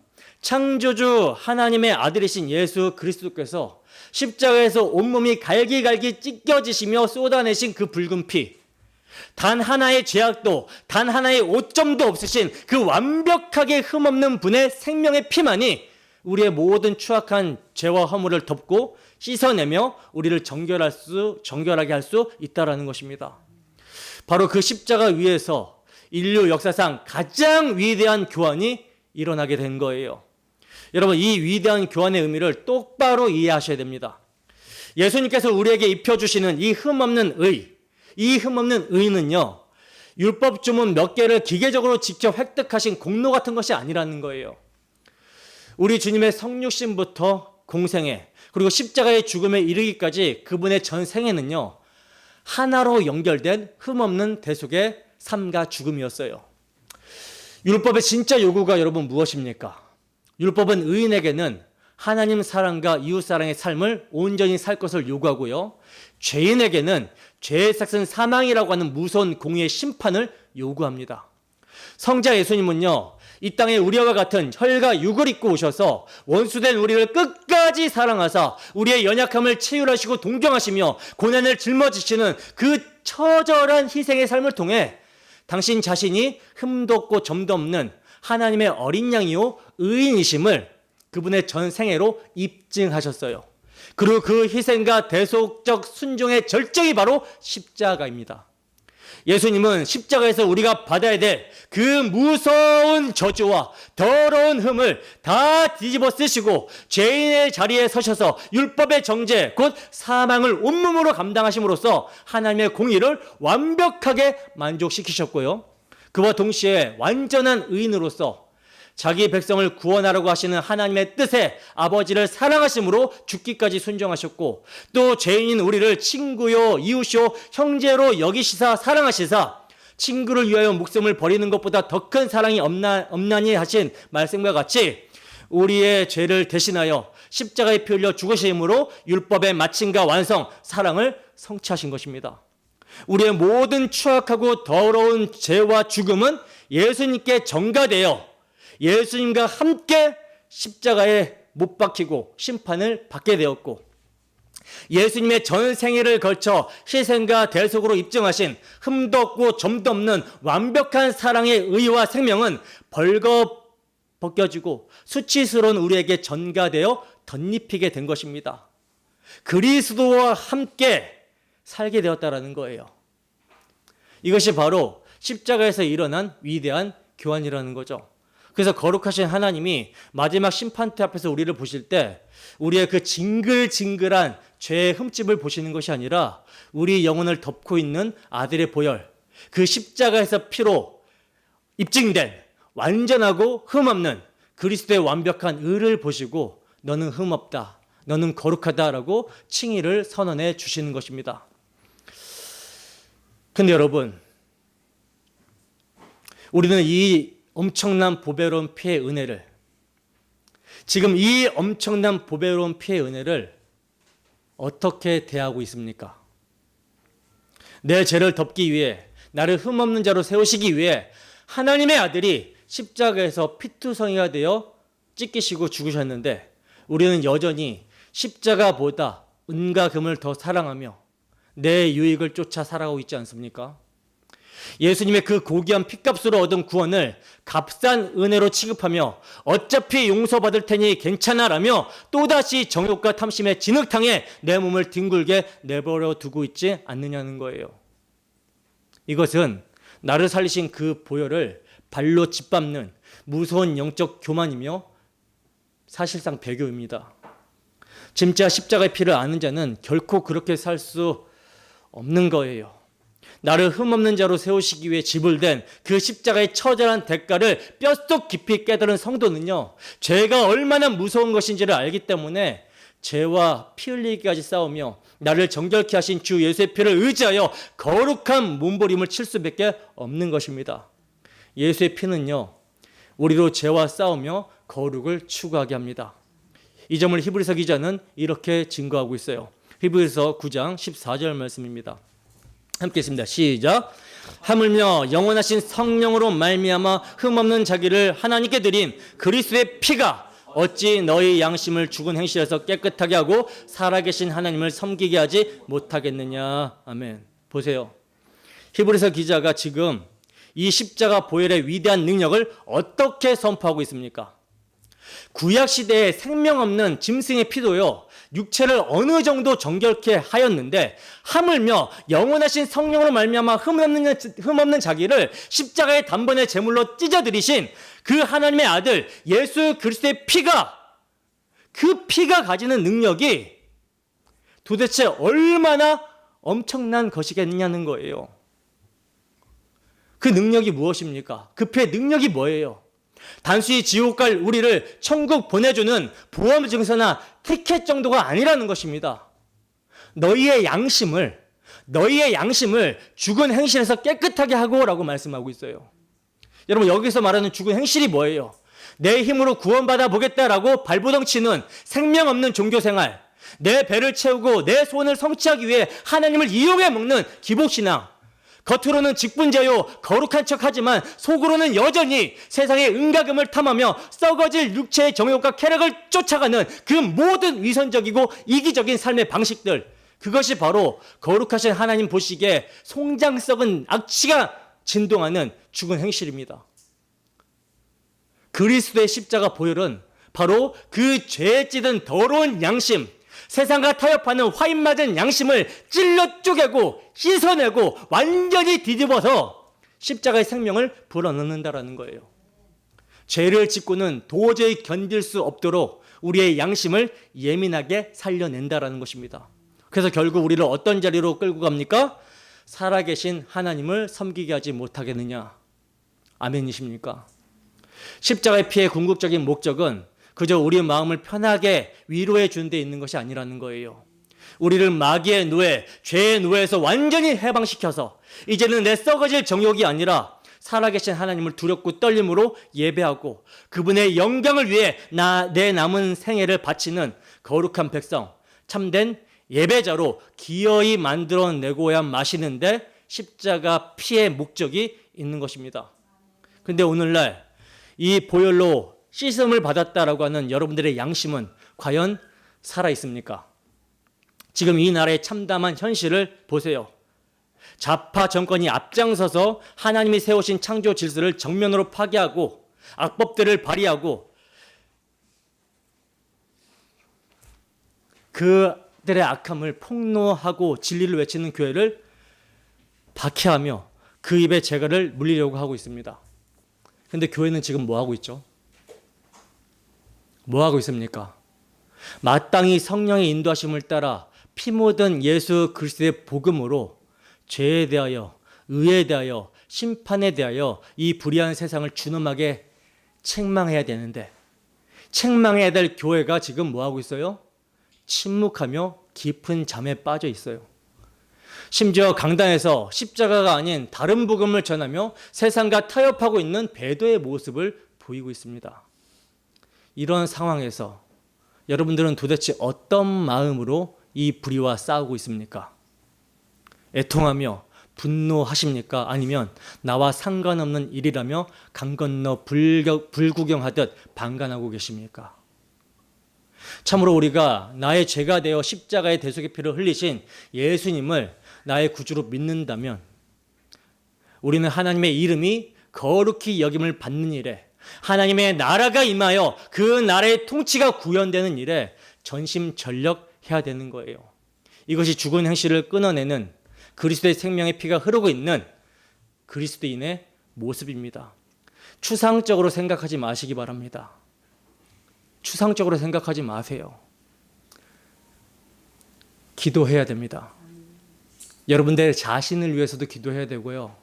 창조주 하나님의 아들이신 예수 그리스도께서 십자가에서 온몸이 갈기갈기 찢겨지시며 쏟아내신 그 붉은 피, 단 하나의 죄악도 단 하나의 오점도 없으신 그 완벽하게 흠없는 분의 생명의 피만이 우리의 모든 추악한 죄와 허물을 덮고 씻어내며 우리를 정결하게 할 수 있다라는 것입니다. 바로 그 십자가 위에서 인류 역사상 가장 위대한 교환이 일어나게 된 거예요. 여러분, 이 위대한 교환의 의미를 똑바로 이해하셔야 됩니다. 예수님께서 우리에게 입혀주시는 이 흠없는 의는요, 율법 주문 몇 개를 기계적으로 직접 획득하신 공로 같은 것이 아니라는 거예요. 우리 주님의 성육신부터 공생애, 그리고 십자가의 죽음에 이르기까지 그분의 전 생애는요, 하나로 연결된 흠없는 대속의 삶과 죽음이었어요. 율법의 진짜 요구가 여러분 무엇입니까? 율법은 의인에게는 하나님 사랑과 이웃 사랑의 삶을 온전히 살 것을 요구하고요, 죄인에게는 죄의 삭은 사망이라고 하는 무서운 공의의 심판을 요구합니다. 성자 예수님은요, 이 땅에 우리와 같은 혈과 육을 입고 오셔서 원수된 우리를 끝까지 사랑하사 우리의 연약함을 체휼하시고 동정하시며 고난을 짊어지시는 그 처절한 희생의 삶을 통해 당신 자신이 흠도 없고 점도 없는 하나님의 어린 양이요 의인이심을 그분의 전 생애로 입증하셨어요. 그리고 그 희생과 대속적 순종의 절정이 바로 십자가입니다. 예수님은 십자가에서 우리가 받아야 될 그 무서운 저주와 더러운 흠을 다 뒤집어 쓰시고 죄인의 자리에 서셔서 율법의 정죄, 곧 사망을 온몸으로 감당하심으로써 하나님의 공의를 완벽하게 만족시키셨고요, 그와 동시에 완전한 의인으로서 자기 백성을 구원하라고 하시는 하나님의 뜻에 아버지를 사랑하심으로 죽기까지 순종하셨고, 또 죄인인 우리를 친구요 이웃요 형제로 여기시사 사랑하시사 친구를 위하여 목숨을 버리는 것보다 더 큰 사랑이 없나니 하신 말씀과 같이 우리의 죄를 대신하여 십자가에 피 흘려 죽으심으로 율법의 마침과 완성, 사랑을 성취하신 것입니다. 우리의 모든 추악하고 더러운 죄와 죽음은 예수님께 전가되어 예수님과 함께 십자가에 못 박히고 심판을 받게 되었고, 예수님의 전 생애를 걸쳐 희생과 대속으로 입증하신 흠도 없고 점도 없는 완벽한 사랑의 의와 생명은 벗겨지고 수치스러운 우리에게 전가되어 덧입히게 된 것입니다. 그리스도와 함께 살게 되었다라는 거예요. 이것이 바로 십자가에서 일어난 위대한 교환이라는 거죠. 그래서 거룩하신 하나님이 마지막 심판대 앞에서 우리를 보실 때 우리의 그 징글징글한 죄의 흠집을 보시는 것이 아니라 우리 영혼을 덮고 있는 아들의 보혈, 그 십자가에서 피로 입증된 완전하고 흠없는 그리스도의 완벽한 의를 보시고 너는 흠없다, 너는 거룩하다라고 칭의를 선언해 주시는 것입니다. 근데 여러분, 우리는 이 엄청난 보배로운 피의 은혜를, 지금 이 엄청난 보배로운 피의 은혜를 어떻게 대하고 있습니까? 내 죄를 덮기 위해, 나를 흠없는 자로 세우시기 위해 하나님의 아들이 십자가에서 피투성이가 되어 찢기시고 죽으셨는데 우리는 여전히 십자가보다 은과 금을 더 사랑하며 내 유익을 쫓아 살아가고 있지 않습니까? 예수님의 그 고귀한 핏값으로 얻은 구원을 값싼 은혜로 취급하며 어차피 용서받을 테니 괜찮아라며 또다시 정욕과 탐심의 진흙탕에 내 몸을 뒹굴게 내버려 두고 있지 않느냐는 거예요. 이것은 나를 살리신 그 보혈을 발로 짓밟는 무서운 영적 교만이며 사실상 배교입니다. 진짜 십자가의 피를 아는 자는 결코 그렇게 살 수 없는 거예요. 나를 흠없는 자로 세우시기 위해 지불된 그 십자가의 처절한 대가를 뼛속 깊이 깨달은 성도는요, 죄가 얼마나 무서운 것인지를 알기 때문에 죄와 피 흘리기까지 싸우며 나를 정결케 하신 주 예수의 피를 의지하여 거룩한 몸부림을 칠 수밖에 없는 것입니다. 예수의 피는요, 우리로 죄와 싸우며 거룩을 추구하게 합니다. 이 점을 히브리서 기자는 이렇게 증거하고 있어요. 히브리서 9장 14절 말씀입니다. 함께 읽습니다. 시작. 하물며 영원하신 성령으로 말미암아 흠없는 자기를 하나님께 드린 그리스도의 피가 어찌 너희 양심을 죽은 행실에서 깨끗하게 하고 살아계신 하나님을 섬기게 하지 못하겠느냐. 아멘. 보세요. 히브리서 기자가 지금 이 십자가 보혈의 위대한 능력을 어떻게 선포하고 있습니까? 구약시대에 생명 없는 짐승의 피도요, 육체를 어느 정도 정결케 하였는데 하물며 영원하신 성령으로 말미암아 흠없는 자기를 십자가의 단번에 제물로 찢어드리신 그 하나님의 아들 예수 그리스도의 피가, 그 피가 가지는 능력이 도대체 얼마나 엄청난 것이겠느냐는 거예요. 그 능력이 무엇입니까? 그 피의 능력이 뭐예요? 단순히 지옥 갈 우리를 천국 보내주는 보험 증서나 티켓 정도가 아니라는 것입니다. 너희의 양심을 죽은 행실에서 깨끗하게 하고 라고 말씀하고 있어요. 여러분, 여기서 말하는 죽은 행실이 뭐예요? 내 힘으로 구원받아 보겠다라고 발버둥 치는 생명 없는 종교생활, 내 배를 채우고 내 소원을 성취하기 위해 하나님을 이용해 먹는 기복신앙, 겉으로는 직분자요 거룩한 척하지만 속으로는 여전히 세상의 은가금을 탐하며 썩어질 육체의 정욕과 쾌락을 쫓아가는 그 모든 위선적이고 이기적인 삶의 방식들, 그것이 바로 거룩하신 하나님 보시기에 송장 썩은 악취가 진동하는 죽은 행실입니다. 그리스도의 십자가 보혈은 바로 그 죄에 찌든 더러운 양심, 세상과 타협하는 화인 맞은 양심을 찔러 쪼개고 씻어내고 완전히 뒤집어서 십자가의 생명을 불어넣는다라는 거예요. 죄를 짓고는 도저히 견딜 수 없도록 우리의 양심을 예민하게 살려낸다라는 것입니다. 그래서 결국 우리를 어떤 자리로 끌고 갑니까? 살아계신 하나님을 섬기게 하지 못하겠느냐. 아멘이십니까? 십자가의 피의 궁극적인 목적은 그저 우리의 마음을 편하게 위로해 주는 데 있는 것이 아니라는 거예요. 우리를 마귀의 노예, 죄의 노예에서 완전히 해방시켜서 이제는 내 썩어질 정욕이 아니라 살아계신 하나님을 두렵고 떨림으로 예배하고 그분의 영광을 위해 내 남은 생애를 바치는 거룩한 백성, 참된 예배자로 기어이 만들어내고야 마시는데 십자가 피의 목적이 있는 것입니다. 근데 오늘날 이 보혈로 씻음을 받았다라고 하는 여러분들의 양심은 과연 살아있습니까? 지금 이 나라의 참담한 현실을 보세요. 좌파 정권이 앞장서서 하나님이 세우신 창조 질서를 정면으로 파괴하고 악법들을 발휘하고 그들의 악함을 폭로하고 진리를 외치는 교회를 박해하며 그 입에 재갈을 물리려고 하고 있습니다. 그런데 교회는 지금 뭐 하고 있죠? 뭐 하고 있습니까? 마땅히 성령의 인도하심을 따라 피 묻은 예수 그리스도의 복음으로 죄에 대하여, 의에 대하여, 심판에 대하여 이 불의한 세상을 준엄하게 책망해야 되는데, 책망해야 될 교회가 지금 뭐 하고 있어요? 침묵하며 깊은 잠에 빠져 있어요. 심지어 강단에서 십자가가 아닌 다른 복음을 전하며 세상과 타협하고 있는 배도의 모습을 보이고 있습니다. 이런 상황에서 여러분들은 도대체 어떤 마음으로 이 불의와 싸우고 있습니까? 애통하며 분노하십니까? 아니면 나와 상관없는 일이라며 강 건너 불구경하듯 방관하고 계십니까? 참으로 우리가 나의 죄가 되어 십자가의 대속의 피를 흘리신 예수님을 나의 구주로 믿는다면 우리는 하나님의 이름이 거룩히 여김을 받는 일에, 하나님의 나라가 임하여 그 나라의 통치가 구현되는 일에 전심전력해야 되는 거예요. 이것이 죽은 행실을 끊어내는 그리스도의 생명의 피가 흐르고 있는 그리스도인의 모습입니다. 추상적으로 생각하지 마시기 바랍니다. 추상적으로 생각하지 마세요. 기도해야 됩니다. 여러분들 자신을 위해서도 기도해야 되고요.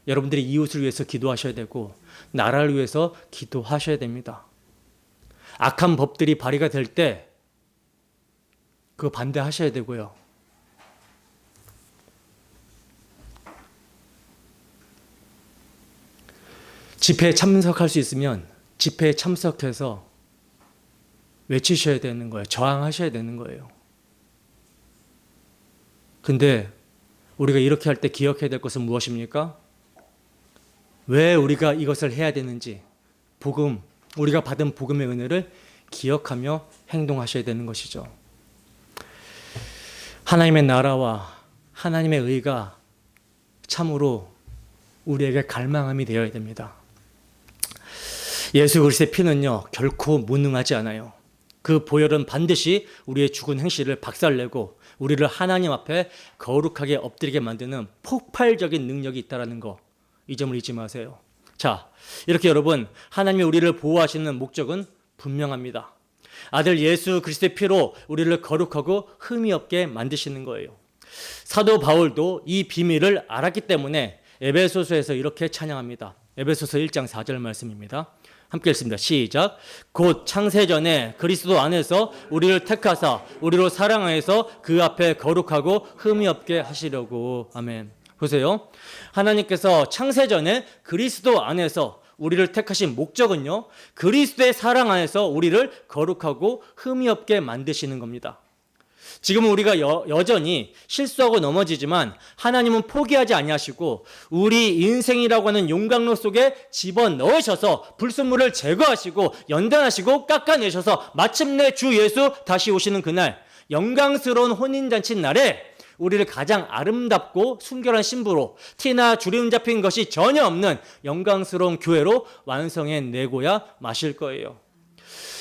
여러분들의 이웃을 위해서 기도하셔야 되고 나라를 위해서 기도하셔야 됩니다. 악한 법들이 발의가 될 때 그거 반대하셔야 되고요. 집회에 참석할 수 있으면 집회에 참석해서 외치셔야 되는 거예요. 저항하셔야 되는 거예요. 근데 우리가 이렇게 할 때 기억해야 될 것은 무엇입니까? 왜 우리가 이것을 해야 되는지, 복음, 우리가 받은 복음의 은혜를 기억하며 행동하셔야 되는 것이죠. 하나님의 나라와 하나님의 의가 참으로 우리에게 갈망함이 되어야 됩니다. 예수 그리스도의 피는요, 결코 무능하지 않아요. 그 보혈은 반드시 우리의 죽은 행실을 박살내고 우리를 하나님 앞에 거룩하게 엎드리게 만드는 폭발적인 능력이 있다는 거, 이 점을 잊지 마세요. 자, 이렇게 여러분, 하나님이 우리를 보호하시는 목적은 분명합니다. 아들 예수 그리스도의 피로 우리를 거룩하고 흠이 없게 만드시는 거예요. 사도 바울도 이 비밀을 알았기 때문에 에베소서에서 이렇게 찬양합니다. 에베소서 1장 4절 말씀입니다. 함께 읽습니다. 시작. 곧 창세전에 그리스도 안에서 우리를 택하사 우리로 사랑하여서 그 앞에 거룩하고 흠이 없게 하시려고. 아멘. 보세요. 하나님께서 창세전에 그리스도 안에서 우리를 택하신 목적은요, 그리스도의 사랑 안에서 우리를 거룩하고 흠이 없게 만드시는 겁니다. 지금은 우리가 여전히 실수하고 넘어지지만 하나님은 포기하지 아니하시고 우리 인생이라고 하는 용광로 속에 집어넣으셔서 불순물을 제거하시고 연단하시고 깎아내셔서 마침내 주 예수 다시 오시는 그날, 영광스러운 혼인잔치 날에 우리를 가장 아름답고 순결한 신부로, 티나 주름 잡힌 것이 전혀 없는 영광스러운 교회로 완성해 내고야 마실 거예요.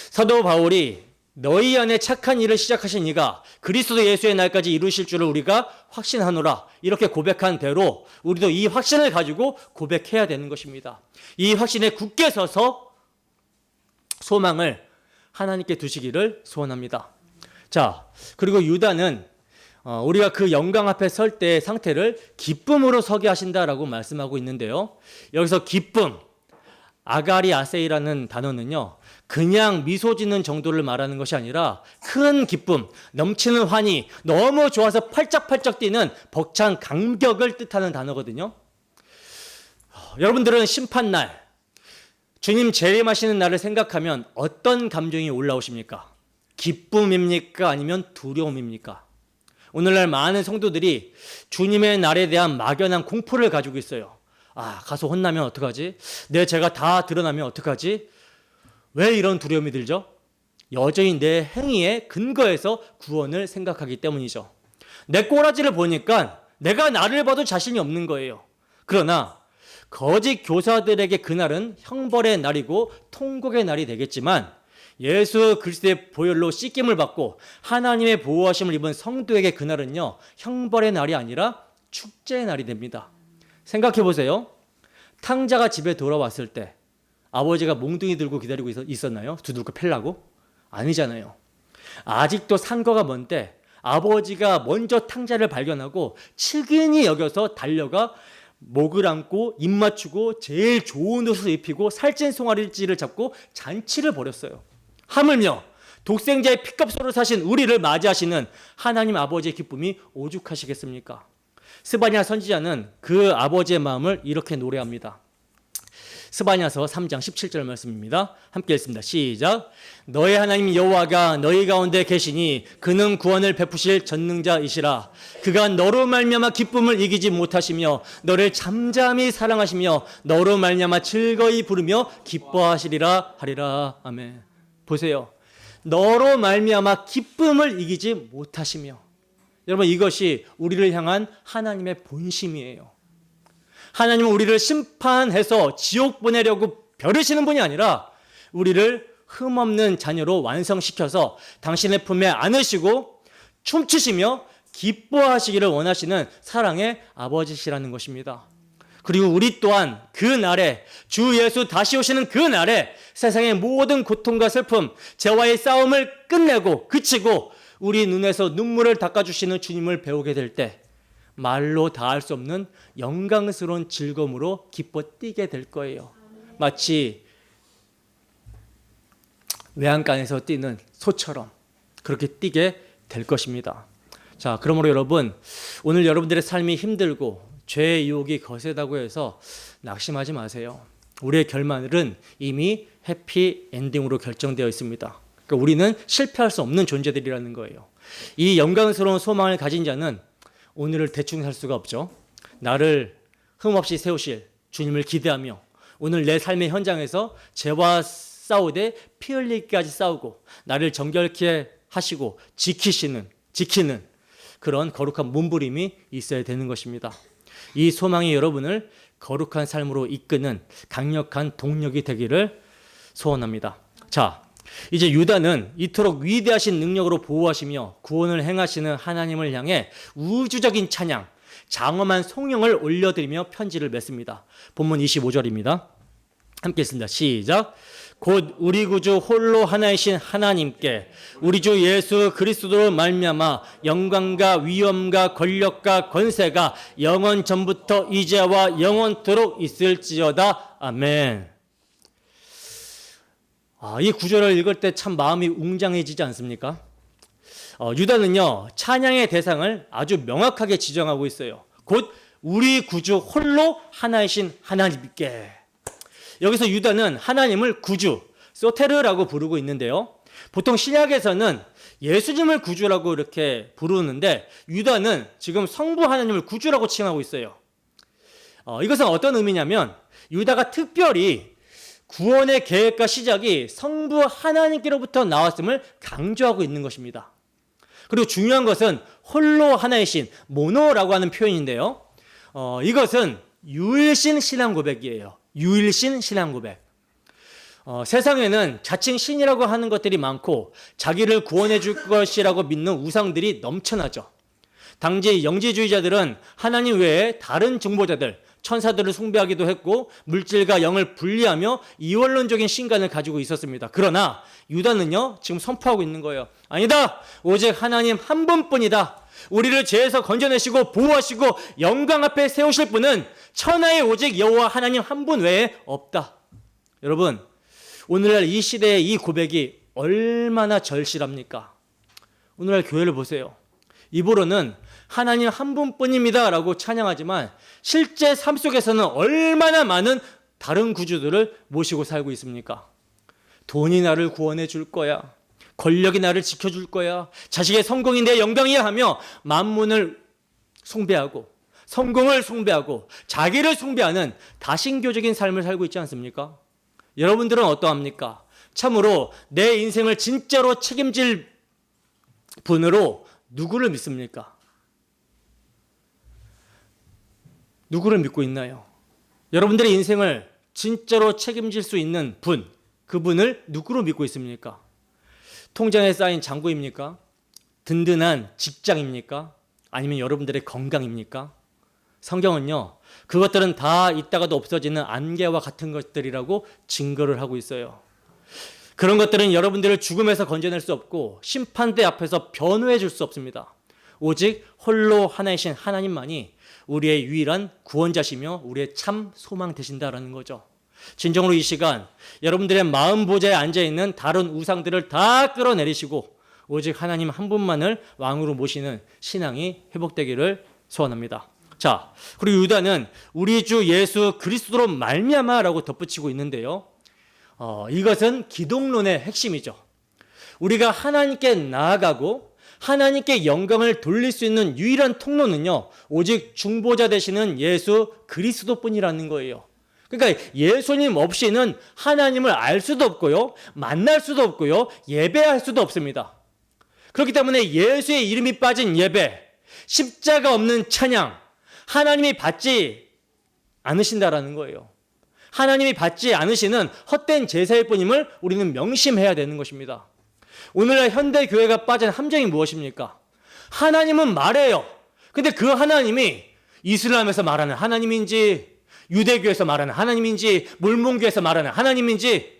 사도 바울이 너희 안에 착한 일을 시작하신 이가 그리스도 예수의 날까지 이루실 줄을 우리가 확신하노라, 이렇게 고백한 대로 우리도 이 확신을 가지고 고백해야 되는 것입니다. 이 확신에 굳게 서서 소망을 하나님께 두시기를 소원합니다. 자, 그리고 유다는 우리가 그 영광 앞에 설 때의 상태를 기쁨으로 서게 하신다라고 말씀하고 있는데요. 여기서 기쁨, 아가리아세이라는 단어는요, 그냥 미소 짓는 정도를 말하는 것이 아니라 큰 기쁨, 넘치는 환희, 너무 좋아서 팔짝팔짝 뛰는 벅찬 감격을 뜻하는 단어거든요. 여러분들은 심판날, 주님 재림하시는 날을 생각하면 어떤 감정이 올라오십니까? 기쁨입니까? 아니면 두려움입니까? 오늘날 많은 성도들이 주님의 날에 대한 막연한 공포를 가지고 있어요. 아, 가서 혼나면 어떡하지? 내 죄가 다 드러나면 어떡하지? 왜 이런 두려움이 들죠? 여전히 내 행위에 근거해서 구원을 생각하기 때문이죠. 내 꼬라지를 보니까 내가 나를 봐도 자신이 없는 거예요. 그러나 거짓 교사들에게 그날은 형벌의 날이고 통곡의 날이 되겠지만, 예수 그리스도의 보혈로 씻김을 받고 하나님의 보호하심을 입은 성도에게 그날은요, 형벌의 날이 아니라 축제의 날이 됩니다. 생각해 보세요. 탕자가 집에 돌아왔을 때 아버지가 몽둥이 들고 기다리고 있었나요? 두들겨 패려고? 아니잖아요. 아직도 산거가 먼데 아버지가 먼저 탕자를 발견하고 측은히 여겨서 달려가 목을 안고 입 맞추고 제일 좋은 옷을 입히고 살찐 송아리를 잡고 잔치를 벌였어요. 하물며 독생자의 피값으로 사신 우리를 맞이하시는 하나님 아버지의 기쁨이 오죽하시겠습니까? 스바냐 선지자는 그 아버지의 마음을 이렇게 노래합니다. 스바냐서 3장 17절 말씀입니다. 함께 읽습니다. 시작. 너의 하나님 여호와가 너희 가운데 계시니 그는 구원을 베푸실 전능자이시라. 그가 너로 말미암아 기쁨을 이기지 못하시며 너를 잠잠히 사랑하시며 너로 말미암아 즐거이 부르며 기뻐하시리라 하리라. 아멘. 보세요. 너로 말미암아 기쁨을 이기지 못하시며, 여러분, 이것이 우리를 향한 하나님의 본심이에요. 하나님은 우리를 심판해서 지옥 보내려고 벼르시는 분이 아니라 우리를 흠없는 자녀로 완성시켜서 당신의 품에 안으시고 춤추시며 기뻐하시기를 원하시는 사랑의 아버지시라는 것입니다. 그리고 우리 또한 그 날에, 주 예수 다시 오시는 그 날에 세상의 모든 고통과 슬픔, 죄와의 싸움을 끝내고 그치고 우리 눈에서 눈물을 닦아주시는 주님을 배우게 될 때 말로 다할 수 없는 영광스러운 즐거움으로 기뻐 뛰게 될 거예요. 마치 외양간에서 뛰는 소처럼 그렇게 뛰게 될 것입니다. 자, 그러므로 여러분, 오늘 여러분들의 삶이 힘들고 죄의 유혹이 거세다고 해서 낙심하지 마세요. 우리의 결말은 이미 해피 엔딩으로 결정되어 있습니다. 그러니까 우리는 실패할 수 없는 존재들이라는 거예요. 이 영광스러운 소망을 가진 자는 오늘을 대충 살 수가 없죠. 나를 흠없이 세우실 주님을 기대하며 오늘 내 삶의 현장에서 죄와 싸우되 피 흘리기까지 싸우고 나를 정결케 하시고 지키는 그런 거룩한 몸부림이 있어야 되는 것입니다. 이 소망이 여러분을 거룩한 삶으로 이끄는 강력한 동력이 되기를 소원합니다. 자, 이제 유다는 이토록 위대하신 능력으로 보호하시며 구원을 행하시는 하나님을 향해 우주적인 찬양, 장엄한 송영을 올려드리며 편지를 맺습니다. 본문 25절입니다. 함께 읽습니다. 시작. 곧 우리 구주 홀로 하나이신 하나님께 우리 주 예수 그리스도로 말미암아 영광과 위엄과 권력과 권세가 영원 전부터 이제와 영원토록 있을지어다. 아멘. 이 구절을 읽을 때 참 마음이 웅장해지지 않습니까? 유다는요, 찬양의 대상을 아주 명확하게 지정하고 있어요. 곧 우리 구주 홀로 하나이신 하나님께. 여기서 유다는 하나님을 구주, 소테르라고 부르고 있는데요. 보통 신약에서는 예수님을 구주라고 이렇게 부르는데 유다는 지금 성부 하나님을 구주라고 칭하고 있어요. 이것은 어떤 의미냐면 유다가 특별히 구원의 계획과 시작이 성부 하나님께로부터 나왔음을 강조하고 있는 것입니다. 그리고 중요한 것은 홀로 하나이신 모노라고 하는 표현인데요. 이것은 유일신 신앙 고백이에요. 유일신 신앙 고백. 세상에는 자칭 신이라고 하는 것들이 많고 자기를 구원해 줄 것이라고 믿는 우상들이 넘쳐나죠. 당시 영지주의자들은 하나님 외에 다른 중보자들, 천사들을 숭배하기도 했고 물질과 영을 분리하며 이원론적인 신간을 가지고 있었습니다. 그러나 유다는요, 지금 선포하고 있는 거예요. 아니다! 오직 하나님 한 분뿐이다. 우리를 죄에서 건져내시고 보호하시고 영광 앞에 세우실 분은 천하에 오직 여호와 하나님 한 분 외에 없다. 여러분, 오늘날 이 시대의 이 고백이 얼마나 절실합니까? 오늘날 교회를 보세요. 입으로는 하나님 한 분뿐입니다 라고 찬양하지만 실제 삶 속에서는 얼마나 많은 다른 구주들을 모시고 살고 있습니까? 돈이 나를 구원해 줄 거야. 권력이 나를 지켜줄 거야. 자식의 성공이 내 영광이야 하며 만문을 숭배하고 성공을 숭배하고 자기를 숭배하는 다신교적인 삶을 살고 있지 않습니까? 여러분들은 어떠합니까? 참으로 내 인생을 진짜로 책임질 분으로 누구를 믿습니까? 누구를 믿고 있나요? 여러분들의 인생을 진짜로 책임질 수 있는 분, 그분을 누구로 믿고 있습니까? 통장에 쌓인 잔고입니까? 든든한 직장입니까? 아니면 여러분들의 건강입니까? 성경은요, 그것들은 다 있다가도 없어지는 안개와 같은 것들이라고 증거를 하고 있어요. 그런 것들은 여러분들을 죽음에서 건져낼 수 없고 심판대 앞에서 변호해 줄 수 없습니다. 오직 홀로 하나이신 하나님만이 우리의 유일한 구원자시며 우리의 참 소망 되신다라는 거죠. 진정으로 이 시간 여러분들의 마음 보좌에 앉아있는 다른 우상들을 다 끌어내리시고 오직 하나님 한 분만을 왕으로 모시는 신앙이 회복되기를 소원합니다. 자, 그리고 유다는 우리 주 예수 그리스도로 말미암아라고 덧붙이고 있는데요. 이것은 기독론의 핵심이죠. 우리가 하나님께 나아가고 하나님께 영광을 돌릴 수 있는 유일한 통로는요, 오직 중보자 되시는 예수 그리스도뿐이라는 거예요. 그러니까 예수님 없이는 하나님을 알 수도 없고요, 만날 수도 없고요, 예배할 수도 없습니다. 그렇기 때문에 예수의 이름이 빠진 예배, 십자가 없는 찬양, 하나님이 받지 않으신다라는 거예요. 하나님이 받지 않으시는 헛된 제사일 뿐임을 우리는 명심해야 되는 것입니다. 오늘날 현대 교회가 빠진 함정이 무엇입니까? 하나님은 말해요. 근데 그 하나님이 이슬람에서 말하는 하나님인지, 유대교에서 말하는 하나님인지, 몰몬교에서 말하는 하나님인지,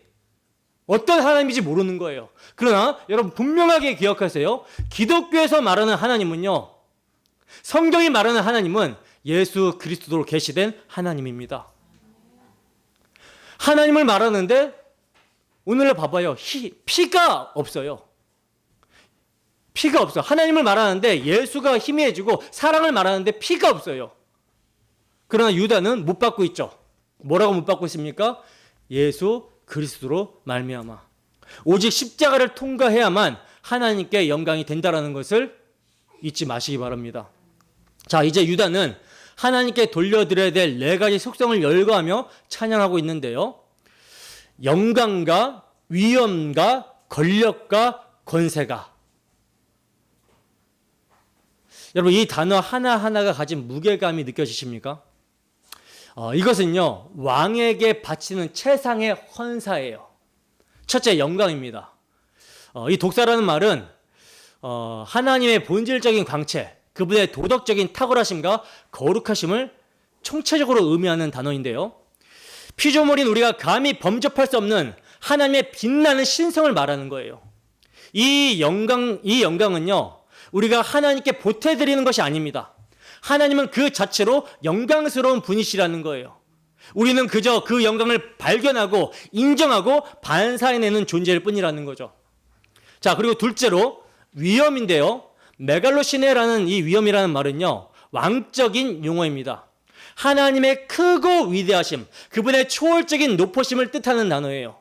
어떤 하나님인지 모르는 거예요. 그러나 여러분 분명하게 기억하세요. 기독교에서 말하는 하나님은요, 성경이 말하는 하나님은 예수 그리스도로 계시된 하나님입니다. 하나님을 말하는데 오늘날 봐봐요. 피가 없어요. 피가 없어. 하나님을 말하는데 예수가 희미해지고 사랑을 말하는데 피가 없어요. 그러나 유다는 못 받고 있죠. 뭐라고 못 받고 있습니까? 예수 그리스도로 말미암아. 오직 십자가를 통과해야만 하나님께 영광이 된다라는 것을 잊지 마시기 바랍니다. 자, 이제 유다는 하나님께 돌려드려야 될 네 가지 속성을 열거하며 찬양하고 있는데요. 영광과 위엄과 권력과 권세가. 여러분 이 단어 하나하나가 가진 무게감이 느껴지십니까? 이것은요, 왕에게 바치는 최상의 헌사예요. 첫째, 영광입니다. 이 독사라는 말은 하나님의 본질적인 광채, 그분의 도덕적인 탁월하심과 거룩하심을 총체적으로 의미하는 단어인데요. 피조물인 우리가 감히 범접할 수 없는 하나님의 빛나는 신성을 말하는 거예요. 이 영광은요, 우리가 하나님께 보태드리는 것이 아닙니다. 하나님은 그 자체로 영광스러운 분이시라는 거예요. 우리는 그저 그 영광을 발견하고 인정하고 반사해내는 존재일 뿐이라는 거죠. 자, 그리고 둘째로 위엄인데요. 메갈로시네라는 이 위엄이라는 말은요, 왕적인 용어입니다. 하나님의 크고 위대하심, 그분의 초월적인 높으심을 뜻하는 단어예요.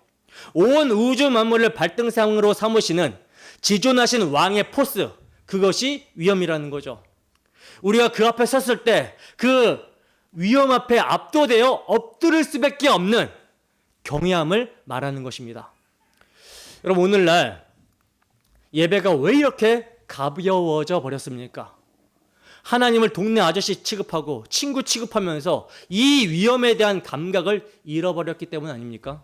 온 우주 만물을 발등상으로 삼으시는 지존하신 왕의 포스, 그것이 위엄이라는 거죠. 우리가 그 앞에 섰을 때 그 위엄 앞에 압도되어 엎드릴 수밖에 없는 경외함을 말하는 것입니다. 여러분 오늘날 예배가 왜 이렇게 가벼워져 버렸습니까? 하나님을 동네 아저씨 취급하고 친구 취급하면서 이 위엄에 대한 감각을 잃어버렸기 때문 아닙니까?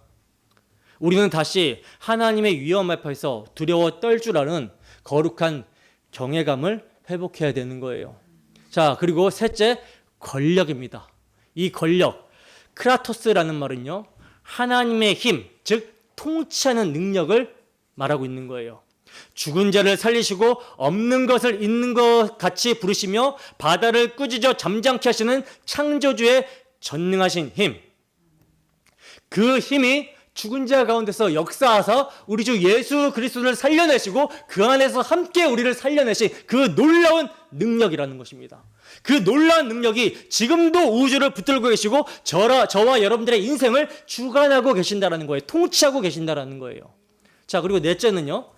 우리는 다시 하나님의 위엄 앞에서 두려워 떨 줄 아는 거룩한 경외감을 회복해야 되는 거예요. 자, 그리고 셋째, 권력입니다. 이 권력, 크라토스라는 말은요, 하나님의 힘, 즉 통치하는 능력을 말하고 있는 거예요. 죽은 자를 살리시고 없는 것을 있는 것 같이 부르시며 바다를 꾸짖어 잠잠케 하시는 창조주의 전능하신 힘. 그 힘이 죽은 자 가운데서 역사하사 우리 주 예수 그리스도를 살려내시고 그 안에서 함께 우리를 살려내신 그 놀라운 능력이라는 것입니다. 그 놀라운 능력이 지금도 우주를 붙들고 계시고 저와 여러분들의 인생을 주관하고 계신다라는 거예요. 통치하고 계신다라는 거예요. 자, 그리고 넷째는요,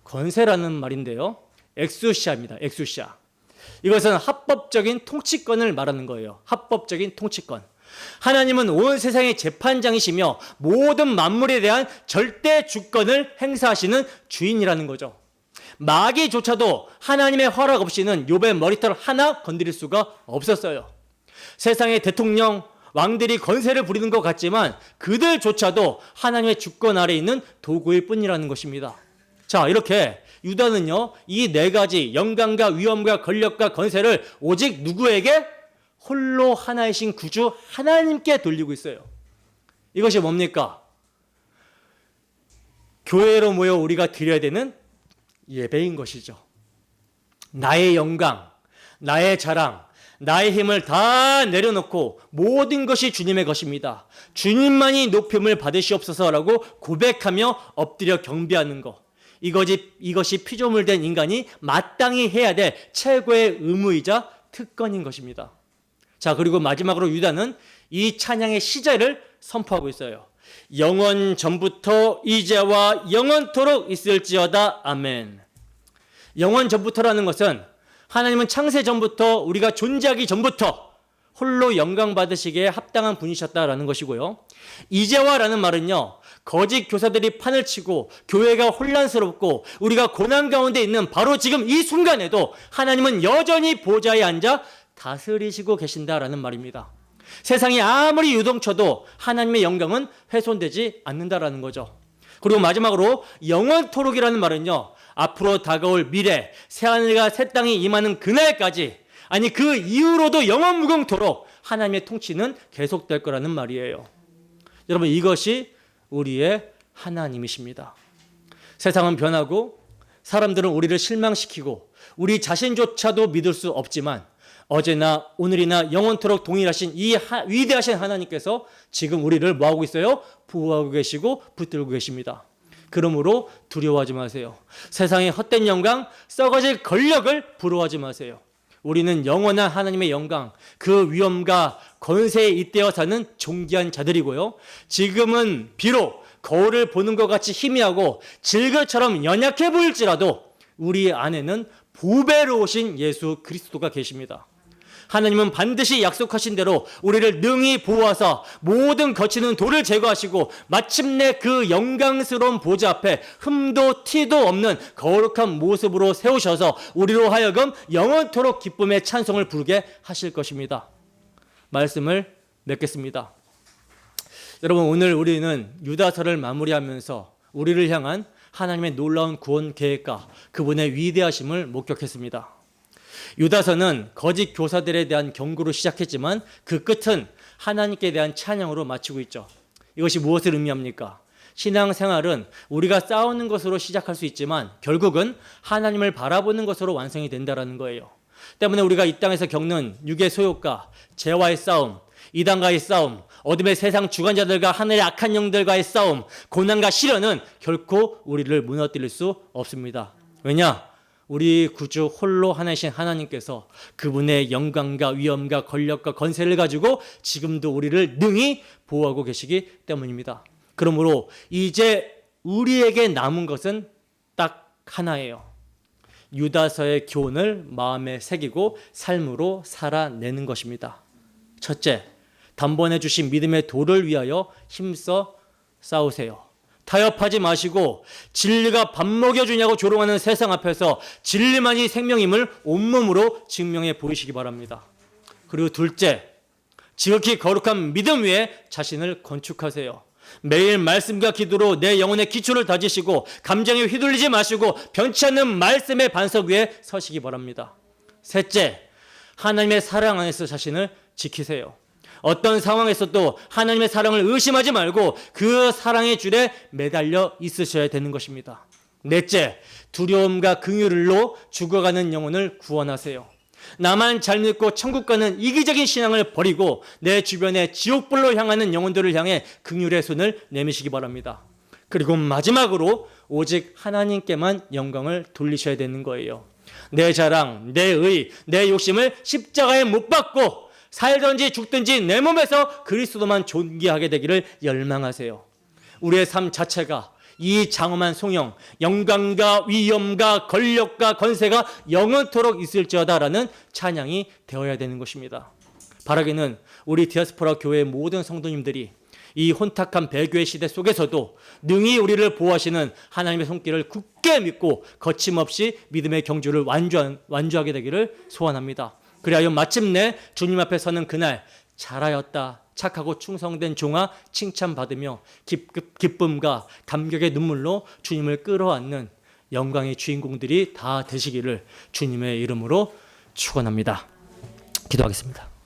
권세라는 말인데요. 엑수시아입니다. 엑수시아. 이것은 합법적인 통치권을 말하는 거예요. 합법적인 통치권. 하나님은 온 세상의 재판장이시며 모든 만물에 대한 절대 주권을 행사하시는 주인이라는 거죠. 마귀조차도 하나님의 허락 없이는 욥의 머리털 하나 건드릴 수가 없었어요. 세상의 대통령, 왕들이 권세를 부리는 것 같지만 그들조차도 하나님의 주권 아래에 있는 도구일 뿐이라는 것입니다. 자, 이렇게 유다는요, 이 네 가지 영광과 위엄과 권력과 권세를 오직 누구에게? 홀로 하나이신 구주 하나님께 돌리고 있어요. 이것이 뭡니까? 교회로 모여 우리가 드려야 되는 예배인 것이죠. 나의 영광, 나의 자랑, 나의 힘을 다 내려놓고 모든 것이 주님의 것입니다. 주님만이 높임을 받으시옵소서라고 고백하며 엎드려 경배하는 것. 이것이 피조물 된 인간이 마땅히 해야 될 최고의 의무이자 특권인 것입니다. 자, 그리고 마지막으로 유다는 이 찬양의 시제를 선포하고 있어요. 영원 전부터 이제와 영원토록 있을지어다. 아멘. 영원 전부터라는 것은 하나님은 창세 전부터, 우리가 존재하기 전부터 홀로 영광 받으시기에 합당한 분이셨다라는 것이고요. 이제와라는 말은요, 거짓 교사들이 판을 치고 교회가 혼란스럽고 우리가 고난 가운데 있는 바로 지금 이 순간에도 하나님은 여전히 보좌에 앉아 다스리시고 계신다라는 말입니다. 세상이 아무리 유동쳐도 하나님의 영광은 훼손되지 않는다라는 거죠. 그리고 마지막으로 영원토록이라는 말은요, 앞으로 다가올 미래, 새하늘과 새 땅이 임하는 그날까지, 아니 그 이후로도 영원무궁토록 하나님의 통치는 계속될 거라는 말이에요. 여러분, 이것이 우리의 하나님이십니다. 세상은 변하고 사람들은 우리를 실망시키고 우리 자신조차도 믿을 수 없지만 어제나 오늘이나 영원토록 동일하신 이 위대하신 하나님께서 지금 우리를 뭐하고 있어요? 보호하고 계시고 붙들고 계십니다. 그러므로 두려워하지 마세요. 세상의 헛된 영광, 썩어질 권력을 부러워하지 마세요. 우리는 영원한 하나님의 영광, 그 위엄과 권세에 잇대어 사는 존귀한 자들이고요. 지금은 비록 거울을 보는 것 같이 희미하고 질그처럼 연약해 보일지라도 우리 안에는 보배로우신 예수 그리스도가 계십니다. 하나님은 반드시 약속하신 대로 우리를 능히 보호하사 모든 거치는 돌을 제거하시고 마침내 그 영광스러운 보좌 앞에 흠도 티도 없는 거룩한 모습으로 세우셔서 우리로 하여금 영원토록 기쁨의 찬송을 부르게 하실 것입니다. 말씀을 맺겠습니다. 여러분, 오늘 우리는 유다서를 마무리하면서 우리를 향한 하나님의 놀라운 구원 계획과 그분의 위대하심을 목격했습니다. 유다서는 거짓 교사들에 대한 경고로 시작했지만 그 끝은 하나님께 대한 찬양으로 마치고 있죠. 이것이 무엇을 의미합니까? 신앙생활은 우리가 싸우는 것으로 시작할 수 있지만 결국은 하나님을 바라보는 것으로 완성이 된다는 거예요. 때문에 우리가 이 땅에서 겪는 육의 소욕과 죄와의 싸움, 이단과의 싸움, 어둠의 세상 주관자들과 하늘의 악한 영들과의 싸움, 고난과 시련은 결코 우리를 무너뜨릴 수 없습니다. 왜냐? 우리 구주 홀로 하나이신 하나님께서 그분의 영광과 위엄과 권력과 권세를 가지고 지금도 우리를 능히 보호하고 계시기 때문입니다. 그러므로 이제 우리에게 남은 것은 딱 하나예요. 유다서의 교훈을 마음에 새기고 삶으로 살아내는 것입니다. 첫째, 단번에 주신 믿음의 도를 위하여 힘써 싸우세요. 타협하지 마시고 진리가 밥 먹여주냐고 조롱하는 세상 앞에서 진리만이 생명임을 온몸으로 증명해 보이시기 바랍니다. 그리고 둘째, 지극히 거룩한 믿음 위에 자신을 건축하세요. 매일 말씀과 기도로 내 영혼의 기초를 다지시고 감정에 휘둘리지 마시고 변치 않는 말씀의 반석 위에 서시기 바랍니다. 셋째, 하나님의 사랑 안에서 자신을 지키세요. 어떤 상황에서도 하나님의 사랑을 의심하지 말고 그 사랑의 줄에 매달려 있으셔야 되는 것입니다. 넷째, 두려움과 긍휼로 죽어가는 영혼을 구원하세요. 나만 잘 믿고 천국 가는 이기적인 신앙을 버리고 내 주변에 지옥불로 향하는 영혼들을 향해 긍휼의 손을 내미시기 바랍니다. 그리고 마지막으로 오직 하나님께만 영광을 돌리셔야 되는 거예요. 내 자랑, 내 의, 내 욕심을 십자가에 못 박고 살든지 죽든지 내 몸에서 그리스도만 존귀하게 되기를 열망하세요. 우리의 삶 자체가 이 장엄한 송영, 영광과 위엄과 권력과 권세가 영원토록 있을지어다라는 찬양이 되어야 되는 것입니다. 바라기는 우리 디아스포라 교회의 모든 성도님들이 이 혼탁한 배교의 시대 속에서도 능히 우리를 보호하시는 하나님의 손길을 굳게 믿고 거침없이 믿음의 경주를 완주하게 되기를 소원합니다. 그리하여 마침내 주님 앞에 서는 그날 잘하였다, 착하고 충성된 종아 칭찬받으며 기쁨과 감격의 눈물로 주님을 끌어안는 영광의 주인공들이 다 되시기를 주님의 이름으로 축원합니다. 기도하겠습니다.